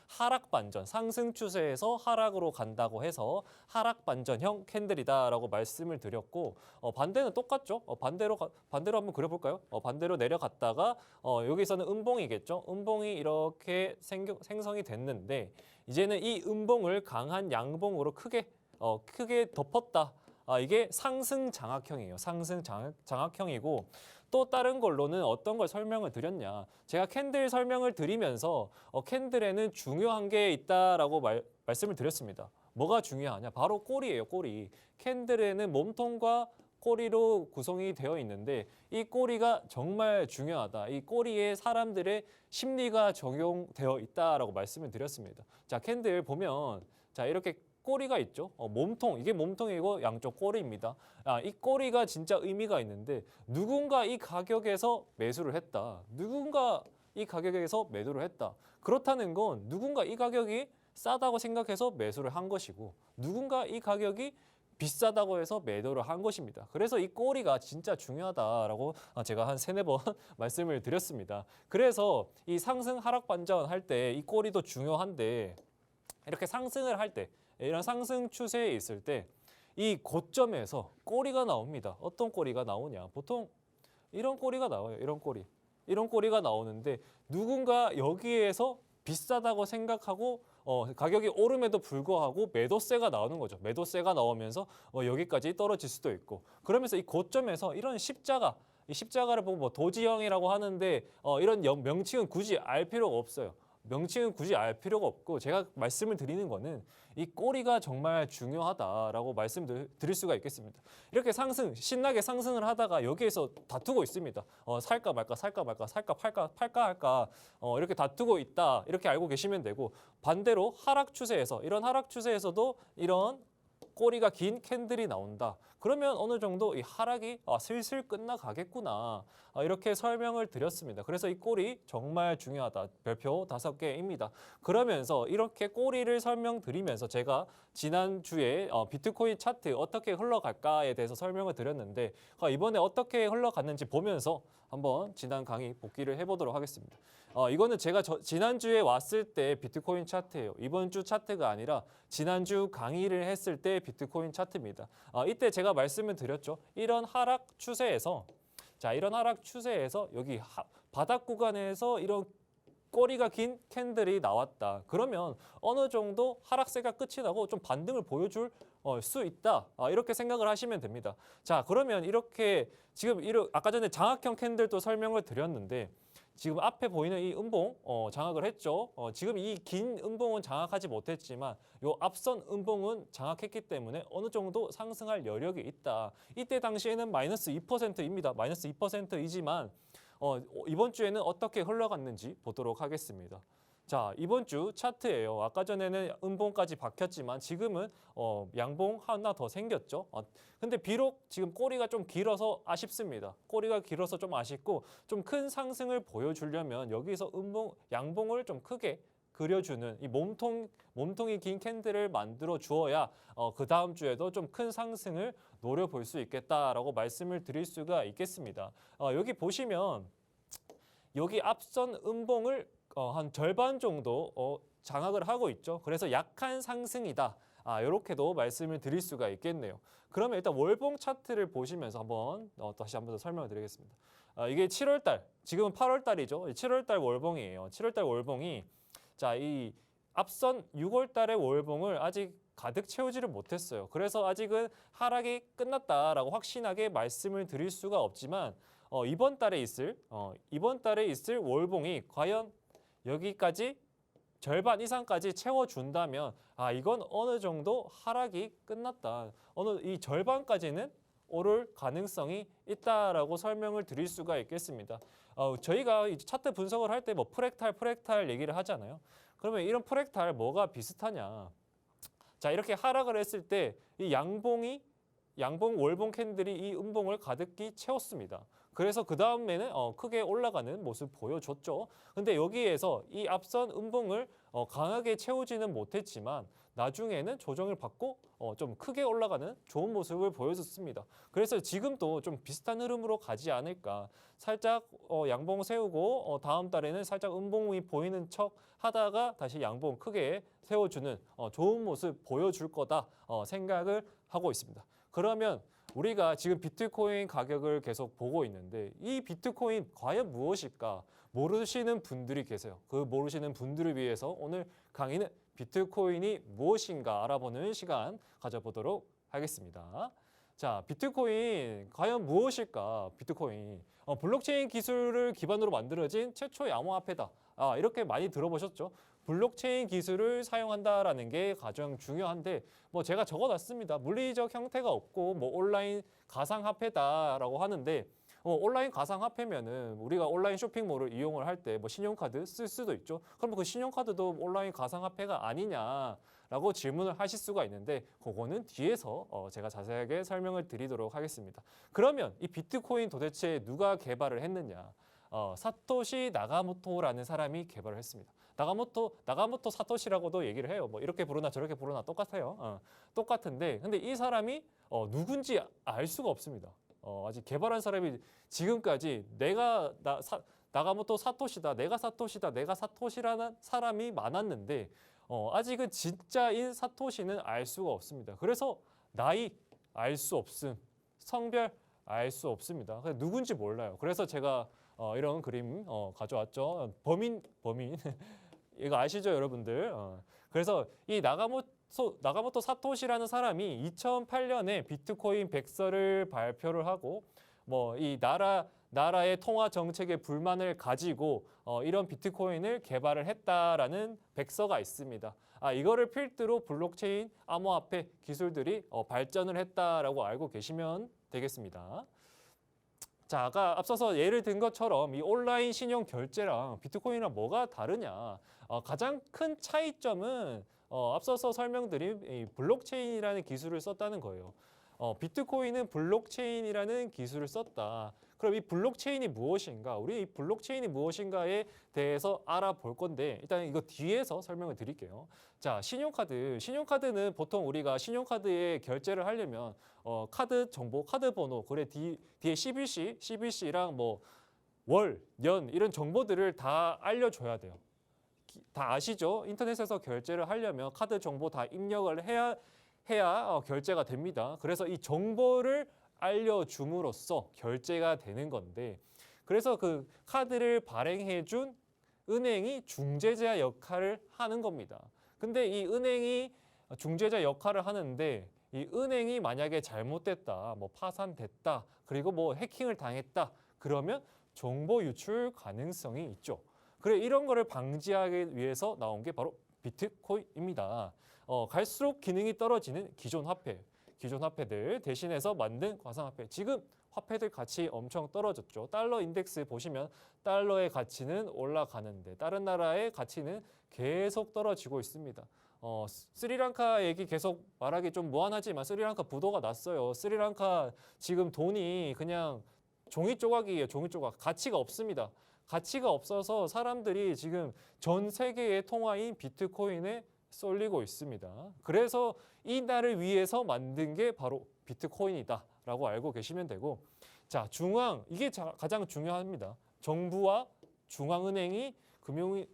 C: 하락 반전, 상승 추세에서 하락으로 간다고 해서 하락 반전형 캔들이다라고 말씀을 드렸고 반대는 똑같죠. 반대로 한번 그려볼까요? 반대로 내려갔다가 여기서는 음봉이겠죠. 음봉이 이렇게 생성이 됐는데 이제는 이 음봉을 강한 양봉으로 크게 덮었다. 이게 상승 장악형이에요. 상승 장악형이고 또 다른 걸로는 어떤 걸 설명을 드렸냐. 제가 캔들 설명을 드리면서 캔들에는 중요한 게 있다라고 말씀을 드렸습니다. 뭐가 중요하냐? 바로 꼬리예요, 꼬리. 캔들에는 몸통과 꼬리로 구성이 되어 있는데 이 꼬리가 정말 중요하다. 이 꼬리에 사람들의 심리가 적용되어 있다라고 말씀을 드렸습니다. 자, 캔들 보면 자, 이렇게 꼬리가 있죠. 몸통, 이게 몸통이고 양쪽 꼬리입니다. 이 꼬리가 진짜 의미가 있는데 누군가 이 가격에서 매수를 했다. 누군가 이 가격에서 매도를 했다. 그렇다는 건 누군가 이 가격이 싸다고 생각해서 매수를 한 것이고 누군가 이 가격이 비싸다고 해서 매도를 한 것입니다. 그래서 이 꼬리가 진짜 중요하다라고 제가 한 3-4번 말씀을 드렸습니다. 그래서 이 상승 하락 반전 할 때 이 꼬리도 중요한데 이렇게 상승을 할 때 이런 상승 추세에 있을 때 이 고점에서 꼬리가 나옵니다. 어떤 꼬리가 나오냐? 보통 이런 꼬리가 나와요. 이런 꼬리. 이런 꼬리가 나오는데 누군가 여기에서 비싸다고 생각하고 가격이 오름에도 불구하고 매도세가 나오는 거죠. 매도세가 나오면서 여기까지 떨어질 수도 있고 그러면서 이 고점에서 이런 십자가 이 십자가를 보고 뭐 도지형이라고 하는데 이런 명칭은 굳이 알 필요가 없어요. 명칭은 굳이 알 필요가 없고 제가 말씀을 드리는 거는 이 꼬리가 정말 중요하다라고 말씀드릴 수가 있겠습니다. 이렇게 신나게 상승을 하다가 여기에서 다투고 있습니다. 살까 말까 팔까 할까 이렇게 다투고 있다 이렇게 알고 계시면 되고 반대로 하락 추세에서 이런 하락 추세에서도 이런 꼬리가 긴 캔들이 나온다. 그러면 어느 정도 이 하락이 슬슬 끝나가겠구나. 이렇게 설명을 드렸습니다. 그래서 이 꼬리 정말 중요하다. 별표 5개입니다. 그러면서 이렇게 꼬리를 설명드리면서 제가 지난주에 비트코인 차트 어떻게 흘러갈까에 대해서 설명을 드렸는데 이번에 어떻게 흘러갔는지 보면서 한번 지난 강의 복기를 해보도록 하겠습니다. 이거는 제가 지난주에 왔을 때 비트코인 차트예요. 이번 주 차트가 아니라 지난주 강의를 했을 때 비트코인 차트입니다. 이때 제가 말씀을 드렸죠. 이런 하락 추세에서 여기 바닥 구간에서 이런 꼬리가 긴 캔들이 나왔다. 그러면 어느 정도 하락세가 끝이 나고 좀 반등을 보여줄 수 있다. 이렇게 생각을 하시면 됩니다. 자, 그러면 이렇게 지금 아까 전에 장악형 캔들도 설명을 드렸는데 지금 앞에 보이는 이 음봉 장악을 했죠. 지금 이 긴 음봉은 장악하지 못했지만 요 앞선 음봉은 장악했기 때문에 어느 정도 상승할 여력이 있다. 이때 당시에는 마이너스 2%입니다. 마이너스 2%이지만 이번 주에는 어떻게 흘러갔는지 보도록 하겠습니다. 자, 이번 주 차트예요. 아까 전에는 음봉까지 박혔지만 지금은 양봉 하나 더 생겼죠. 근데 비록 지금 꼬리가 좀 길어서 아쉽습니다. 꼬리가 길어서 좀 아쉽고 좀 큰 상승을 보여주려면 여기서 양봉을 좀 크게 그려주는 이 몸통이 긴 캔들을 만들어 주어야 그 다음 주에도 좀 큰 상승을 노려볼 수 있겠다라고 말씀을 드릴 수가 있겠습니다. 여기 보시면 여기 앞선 음봉을 한 절반 정도 장악을 하고 있죠. 그래서 약한 상승이다. 이렇게도 말씀을 드릴 수가 있겠네요. 그러면 일단 월봉 차트를 보시면서 다시 한번 더 설명을 드리겠습니다. 이게 7월 달, 지금은 8월 달이죠. 7월 달 월봉이에요. 7월 달 월봉이 자, 이 앞선 6월 달의 월봉을 아직 가득 채우지를 못했어요. 그래서 아직은 하락이 끝났다라고 확신하게 말씀을 드릴 수가 없지만 이번 달에 있을 월봉이 과연 여기까지 절반 이상까지 채워준다면 이건 어느 정도 하락이 끝났다. 이 절반까지는 오를 가능성이 있다라고 설명을 드릴 수가 있겠습니다. 저희가 이 차트 분석을 할 때 뭐 프랙탈 얘기를 하잖아요. 그러면 이런 프랙탈 뭐가 비슷하냐? 자, 이렇게 하락을 했을 때 이 양봉 월봉 캔들이 이 음봉을 가득히 채웠습니다. 그래서 그 다음에는 크게 올라가는 모습 보여줬죠. 근데 여기에서 이 앞선 음봉을 강하게 채우지는 못했지만 나중에는 조정을 받고 좀 크게 올라가는 좋은 모습을 보여줬습니다. 그래서 지금도 좀 비슷한 흐름으로 가지 않을까. 살짝 양봉 세우고 다음 달에는 살짝 음봉이 보이는 척 하다가 다시 양봉 크게 세워주는 좋은 모습 보여줄 거다 생각을 하고 있습니다. 그러면 우리가 지금 비트코인 가격을 계속 보고 있는데 이 비트코인 과연 무엇일까 모르시는 분들이 계세요. 그 모르시는 분들을 위해서 오늘 강의는 비트코인이 무엇인가 알아보는 시간 가져보도록 하겠습니다. 자, 비트코인 과연 무엇일까? 비트코인 블록체인 기술을 기반으로 만들어진 최초의 암호화폐다. 이렇게 많이 들어보셨죠? 블록체인 기술을 사용한다라는 게 가장 중요한데 제가 적어놨습니다. 물리적 형태가 없고 온라인 가상화폐다라고 하는데 온라인 가상화폐면은 우리가 온라인 쇼핑몰을 이용을 할 때 신용카드 쓸 수도 있죠. 그럼 그 신용카드도 온라인 가상화폐가 아니냐라고 질문을 하실 수가 있는데 그거는 뒤에서 제가 자세하게 설명을 드리도록 하겠습니다. 그러면 이 비트코인 도대체 누가 개발을 했느냐? 사토시 나가모토라는 사람이 개발을 했습니다. 나가모토 사토시라고도 얘기를 해요. 이렇게 부르나 저렇게 부르나 똑같아요. 똑같은데 근데 이 사람이 누군지 알 수가 없습니다. 아직 개발한 사람이 지금까지 나가모토 사토시다, 내가 사토시라는 사람이 많았는데 아직은 진짜인 사토시는 알 수가 없습니다. 그래서 나이 알 수 없음, 성별 알 수 없습니다. 누군지 몰라요. 그래서 제가 이런 그림 가져왔죠. 범인 이거 아시죠, 여러분들? 그래서 이 나가모토 사토시라는 사람이 2008년에 비트코인 백서를 발표를 하고 이 나라의 통화 정책에 불만을 가지고 이런 비트코인을 개발을 했다라는 백서가 있습니다. 이거를 필두로 블록체인 암호화폐 기술들이 발전을 했다라고 알고 계시면 되겠습니다. 자, 아까 앞서서 예를 든 것처럼 이 온라인 신용 결제랑 비트코인이랑 뭐가 다르냐? 가장 큰 차이점은 앞서서 설명드린 이 블록체인이라는 기술을 썼다는 거예요. 비트코인은 블록체인이라는 기술을 썼다. 그럼 이 블록체인이 무엇인가? 우리 이 블록체인이 무엇인가에 대해서 알아볼 건데 일단 이거 뒤에서 설명을 드릴게요. 자, 신용카드는 보통 우리가 신용카드에 결제를 하려면 카드 정보, 카드 번호, 그래 뒤에 CVC랑 월, 년 이런 정보들을 다 알려줘야 돼요. 다 아시죠? 인터넷에서 결제를 하려면 카드 정보 다 입력을 해야 결제가 됩니다. 그래서 이 정보를 알려줌으로써 결제가 되는 건데 그래서 그 카드를 발행해준 은행이 중재자 역할을 하는 겁니다. 근데 이 은행이 중재자 역할을 하는데 이 은행이 만약에 잘못됐다, 파산됐다, 그리고 해킹을 당했다, 그러면 정보 유출 가능성이 있죠. 그래 이런 거를 방지하기 위해서 나온 게 바로 비트코인입니다. 갈수록 기능이 떨어지는 기존 화폐들 대신해서 만든 가상화폐. 지금 화폐들 가치 엄청 떨어졌죠. 달러 인덱스 보시면 달러의 가치는 올라가는데 다른 나라의 가치는 계속 떨어지고 있습니다. 스리랑카 얘기 계속 말하기 좀 무한하지만 스리랑카 부도가 났어요. 스리랑카 지금 돈이 그냥 종이 조각이에요. 종이 조각. 가치가 없습니다. 가치가 없어서 사람들이 지금 전 세계의 통화인 비트코인에 쏠리고 있습니다. 그래서 이 날을 위해서 만든 게 바로 비트코인이다라고 알고 계시면 되고, 자, 이게 가장 중요합니다. 정부와 중앙은행이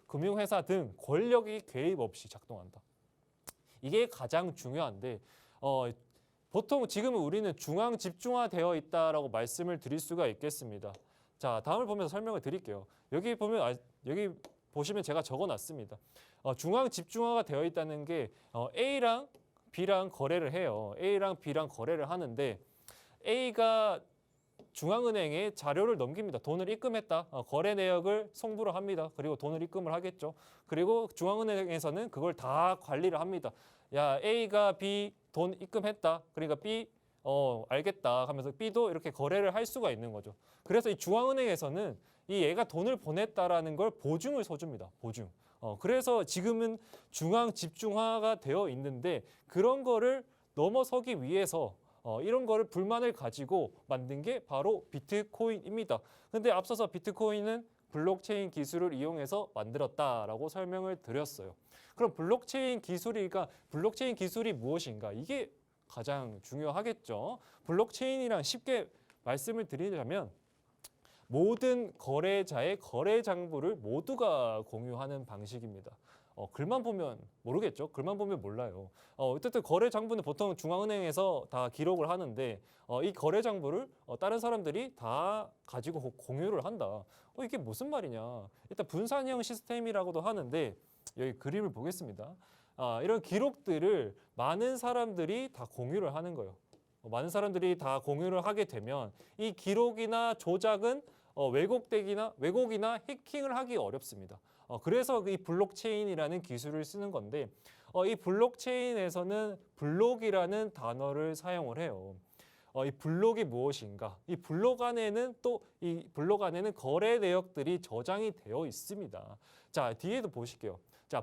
C: 금융회사 등 권력이 개입 없이 작동한다. 이게 가장 중요한데 보통 지금은 우리는 중앙 집중화되어 있다라고 말씀을 드릴 수가 있겠습니다. 자, 다음을 보면서 설명을 드릴게요. 여기 보시면 제가 적어놨습니다. 중앙 집중화가 되어 있다는 게 A랑 B랑 거래를 해요. A랑 B랑 거래를 하는데 A가 중앙은행에 자료를 넘깁니다. 돈을 입금했다. 거래 내역을 송부를 합니다. 그리고 돈을 입금을 하겠죠. 그리고 중앙은행에서는 그걸 다 관리를 합니다. 야, A가 B 돈 입금했다. 그러니까 B 알겠다 하면서 B도 이렇게 거래를 할 수가 있는 거죠. 그래서 이 중앙은행에서는 이 얘가 돈을 보냈다라는 걸 보증을 서줍니다. 보증. 그래서 지금은 중앙 집중화가 되어 있는데 그런 거를 넘어서기 위해서 이런 거를 불만을 가지고 만든 게 바로 비트코인입니다. 근데 앞서서 비트코인은 블록체인 기술을 이용해서 만들었다라고 설명을 드렸어요. 그럼 블록체인 기술이 무엇인가? 이게 가장 중요하겠죠. 블록체인이란 쉽게 말씀을 드리자면 모든 거래자의 거래 장부를 모두가 공유하는 방식입니다. 글만 보면 모르겠죠. 글만 보면 몰라요. 어쨌든 거래 장부는 보통 중앙은행에서 다 기록을 하는데 이 거래 장부를 다른 사람들이 다 가지고 공유를 한다. 이게 무슨 말이냐. 일단 분산형 시스템이라고도 하는데 여기 그림을 보겠습니다. 이런 기록들을 많은 사람들이 다 공유를 하는 거예요. 많은 사람들이 다 공유를 하게 되면 이 기록이나 조작은 왜곡이나 해킹을 하기 어렵습니다. 그래서 이 블록체인이라는 기술을 쓰는 건데 이 블록체인에서는 블록이라는 단어를 사용을 해요. 이 블록이 무엇인가? 이 블록 안에는 블록 안에는 거래 내역들이 저장이 되어 있습니다. 자, 뒤에도 보실게요. 자,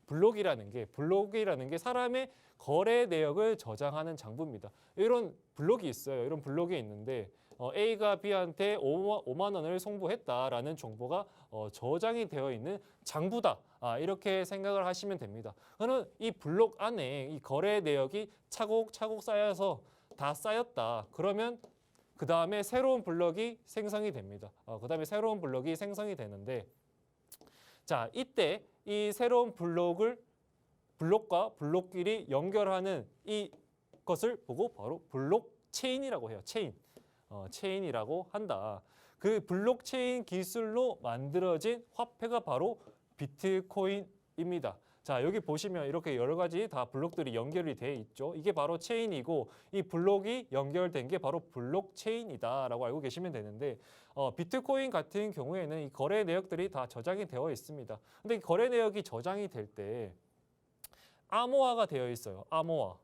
C: 블록이라는 게 사람의 거래 내역을 저장하는 장부입니다. 이런 블록이 있어요. 이런 블록이 있는데 A가 B한테 5만 원을 송부했다라는 정보가 저장이 되어 있는 장부다. 이렇게 생각을 하시면 됩니다. 그러면 이 블록 안에 이 거래 내역이 차곡차곡 쌓여서 다 쌓였다. 그러면 그 다음에 새로운 블록이 생성이 됩니다. 자, 이때 이 새로운 블록과 블록끼리 연결하는 이것을 보고 바로 블록체인이라고 해요. 체인이라고 한다. 그 블록체인 기술로 만들어진 화폐가 바로 비트코인입니다. 자, 여기 보시면 이렇게 여러 가지 다 블록들이 연결이 돼 있죠. 이게 바로 체인이고 이 블록이 연결된 게 바로 블록체인이다라고 알고 계시면 되는데 비트코인 같은 경우에는 이 거래 내역들이 다 저장이 되어 있습니다. 근데 이 거래 내역이 저장이 될 때 암호화가 되어 있어요. 암호화.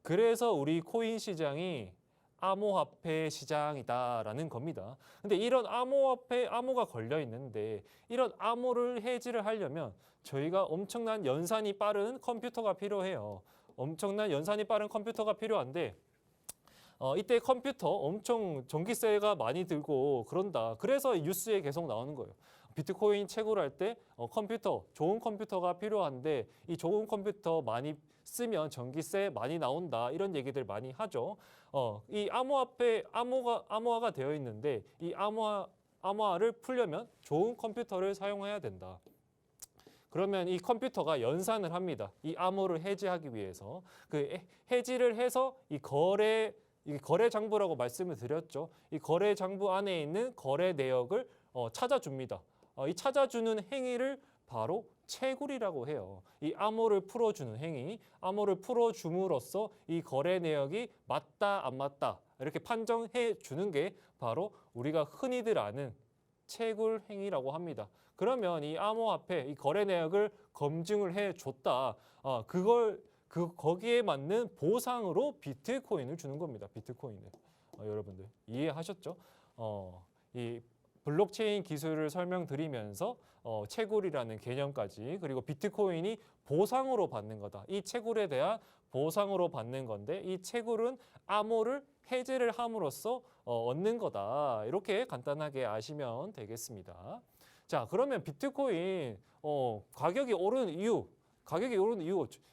C: 그래서 우리 코인 시장이 암호화폐 시장이다라는 겁니다. 근데 이런 암호가 걸려 있는데 이런 암호를 해지를 하려면 저희가 엄청난 연산이 빠른 컴퓨터가 필요해요. 엄청난 연산이 빠른 컴퓨터가 필요한데 이때 컴퓨터 엄청 전기세가 많이 들고 그런다. 그래서 뉴스에 계속 나오는 거예요. 비트코인 채굴 할 때 좋은 컴퓨터가 필요한데 이 좋은 컴퓨터 많이 쓰면 전기세 많이 나온다. 이런 얘기들 많이 하죠. 이 암호화가 되어 있는데 이 암호화를 풀려면 좋은 컴퓨터를 사용해야 된다. 그러면 이 컴퓨터가 연산을 합니다. 이 암호를 해지하기 위해서. 그 해지를 해서 이 거래 장부라고 말씀을 드렸죠. 이 거래 장부 안에 있는 거래 내역을 찾아줍니다. 이 찾아주는 행위를 바로 채굴이라고 해요. 이 암호를 풀어주는 행위, 암호를 풀어줌으로써 이 거래 내역이 맞다 안 맞다 이렇게 판정해 주는 게 바로 우리가 흔히들 아는 채굴 행위라고 합니다. 그러면 이 암호화폐, 이 거래 내역을 검증을 해 줬다. 거기에 맞는 보상으로 비트코인을 주는 겁니다. 비트코인을. 여러분들 이해하셨죠? 이 블록체인 기술을 설명드리면서 채굴이라는 개념까지 그리고 비트코인이 보상으로 받는 거다. 이 채굴에 대한 보상으로 받는 건데 이 채굴은 암호를 해제를 함으로써 얻는 거다. 이렇게 간단하게 아시면 되겠습니다. 자, 그러면 비트코인 가격이 오르는 이유,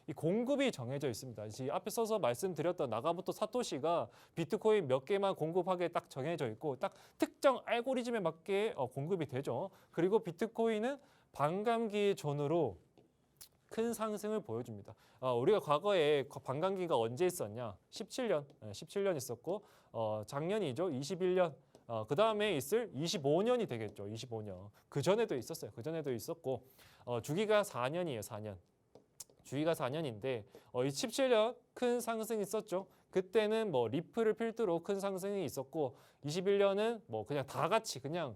C: 이 공급이 정해져 있습니다. 앞에 써서 말씀드렸던 나가모토 사토시가 비트코인 몇 개만 공급하게 딱 정해져 있고 딱 특정 알고리즘에 맞게 공급이 되죠. 그리고 비트코인은 반감기 전후로 큰 상승을 보여줍니다. 우리가 과거에 반감기가 언제 있었냐? 17년 있었고 작년이죠. 21년. 그 다음에 있을 25년이 되겠죠. 25년. 그 전에도 있었어요. 그 전에도 있었고 주기가 4년이에요. 4년. 주기가 4년인데 이 17년 큰 상승이 있었죠. 그때는 뭐 리플을 필두로 큰 상승이 있었고 21년은 뭐 그냥 다 같이 그냥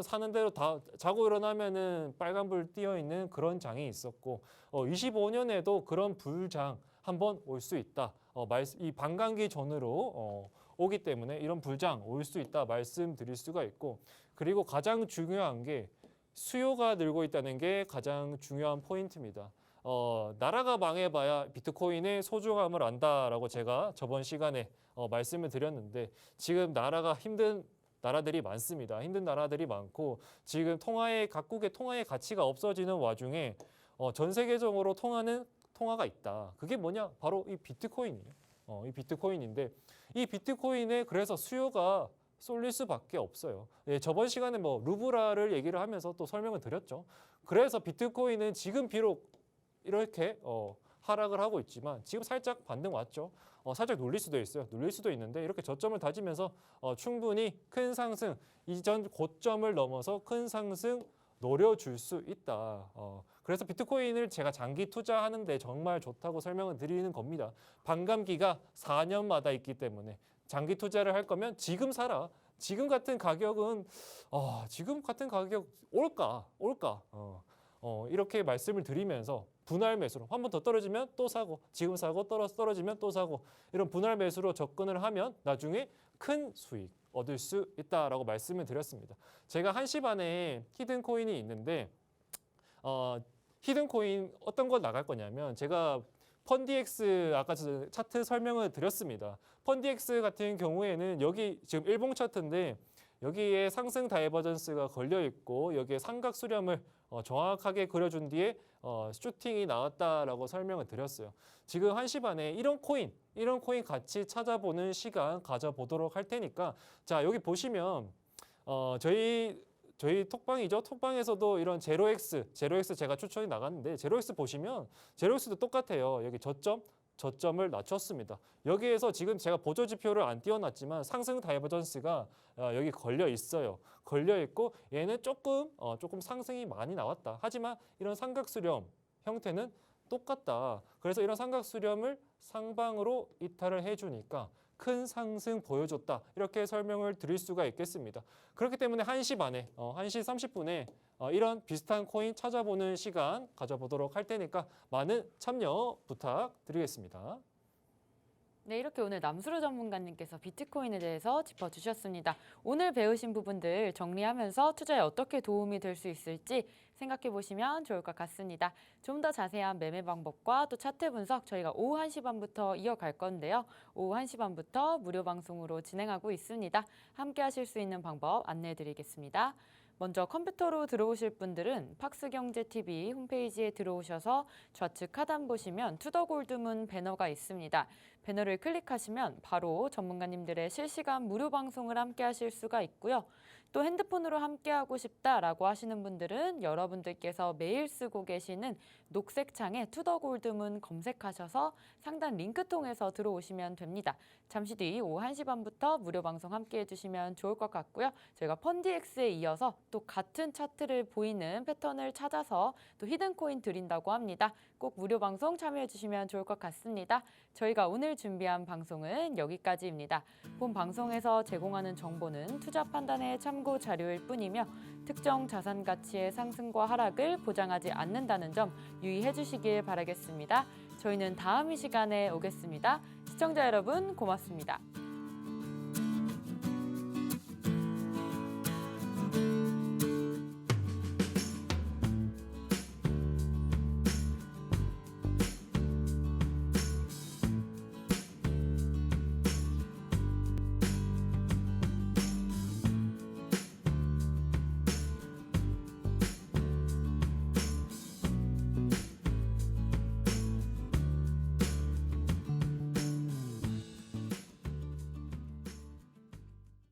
C: 사는 대로 다 자고 일어나면은 빨간불 띄어 있는 그런 장이 있었고 25년에도 그런 불장 한번 올 수 있다. 이 반감기 전으로 오기 때문에 이런 불장 올 수 있다 말씀드릴 수가 있고 그리고 가장 중요한 게 수요가 늘고 있다는 게 가장 중요한 포인트입니다. 나라가 망해봐야 비트코인의 소중함을 안다라고 제가 저번 시간에 말씀을 드렸는데 지금 나라가 힘든 나라들이 많습니다. 힘든 나라들이 많고 지금 각국의 통화의 가치가 없어지는 와중에 전 세계적으로 통화가 있다. 그게 뭐냐? 바로 이 비트코인이에요. 이 비트코인인데 이 비트코인에 그래서 수요가 쏠릴 수밖에 없어요. 예, 저번 시간에 뭐 루브라를 얘기를 하면서 또 설명을 드렸죠. 그래서 비트코인은 지금 비록 이렇게 하락을 하고 있지만 지금 살짝 반등 왔죠. 살짝 눌릴 수도 있어요. 눌릴 수도 있는데 이렇게 저점을 다지면서 충분히 큰 상승, 이전 고점을 넘어서 큰 상승 노려줄 수 있다. 그래서 비트코인을 제가 장기 투자하는데 정말 좋다고 설명을 드리는 겁니다. 반감기가 4년마다 있기 때문에 장기 투자를 할 거면 지금 사라. 지금 같은 가격은 지금 같은 가격 올까? 이렇게 말씀을 드리면서 분할 매수로 한 번 더 떨어지면 또 사고 지금 사고 떨어지면 또 사고 이런 분할 매수로 접근을 하면 나중에 큰 수익 얻을 수 있다라고 말씀을 드렸습니다. 제가 1시 반에 히든 코인이 있는데 히든 코인 어떤 걸 나갈 거냐면 제가 펀디엑스 아까 차트 설명을 드렸습니다. 펀디엑스 같은 경우에는 여기 지금 일봉 차트인데 여기에 상승 다이버전스가 걸려 있고 여기에 삼각 수렴을 정확하게 그려준 뒤에 슈팅이 나왔다라고 설명을 드렸어요. 지금 1시 반에 이런 코인 같이 찾아보는 시간 가져보도록 할 테니까 자 여기 보시면 저희 톡방이죠. 톡방에서도 이런 제로엑스 제가 추천이 나갔는데 제로엑스 보시면 제로엑스도 똑같아요. 여기 저점을 낮췄습니다. 여기에서 지금 제가 보조 지표를 안 띄워놨지만 상승 다이버전스가 여기 걸려 있어요. 걸려 있고 얘는 조금 상승이 많이 나왔다. 하지만 이런 삼각 수렴 형태는 똑같다. 그래서 이런 삼각 수렴을 상방으로 이탈을 해주니까 큰 상승 보여줬다. 이렇게 설명을 드릴 수가 있겠습니다. 그렇기 때문에 1시 반에 1시 30분에 이런 비슷한 코인 찾아보는 시간 가져보도록 할 테니까 많은 참여 부탁드리겠습니다.
A: 네, 이렇게 오늘 남수로 전문가님께서 비트코인에 대해서 짚어주셨습니다. 오늘 배우신 부분들 정리하면서 투자에 어떻게 도움이 될 수 있을지 생각해 보시면 좋을 것 같습니다. 좀 더 자세한 매매 방법과 또 차트 분석 저희가 오후 1시 반부터 이어갈 건데요. 오후 1시 반부터 무료 방송으로 진행하고 있습니다. 함께 하실 수 있는 방법 안내해 드리겠습니다. 먼저 컴퓨터로 들어오실 분들은 팍스경제TV 홈페이지에 들어오셔서 좌측 하단 보시면 투더골드문 배너가 있습니다. 배너를 클릭하시면 바로 전문가님들의 실시간 무료 방송을 함께 하실 수가 있고요. 또 핸드폰으로 함께하고 싶다라고 하시는 분들은 여러분들께서 매일 쓰고 계시는 녹색 창에 투더골드문 검색하셔서 상단 링크 통해서 들어오시면 됩니다. 잠시 뒤 오후 1시 반부터 무료 방송 함께 해주시면 좋을 것 같고요. 저희가 펀디엑스에 이어서 또 같은 차트를 보이는 패턴을 찾아서 또 히든코인 드린다고 합니다. 꼭 무료 방송 참여해 주시면 좋을 것 같습니다. 저희가 오늘 준비한 방송은 여기까지입니다. 본 방송에서 제공하는 정보는 투자 판단의 참고 자료일 뿐이며 특정 자산 가치의 상승과 하락을 보장하지 않는다는 점 유의해 주시길 바라겠습니다. 저희는 다음 이 시간에 오겠습니다. 시청자 여러분 고맙습니다.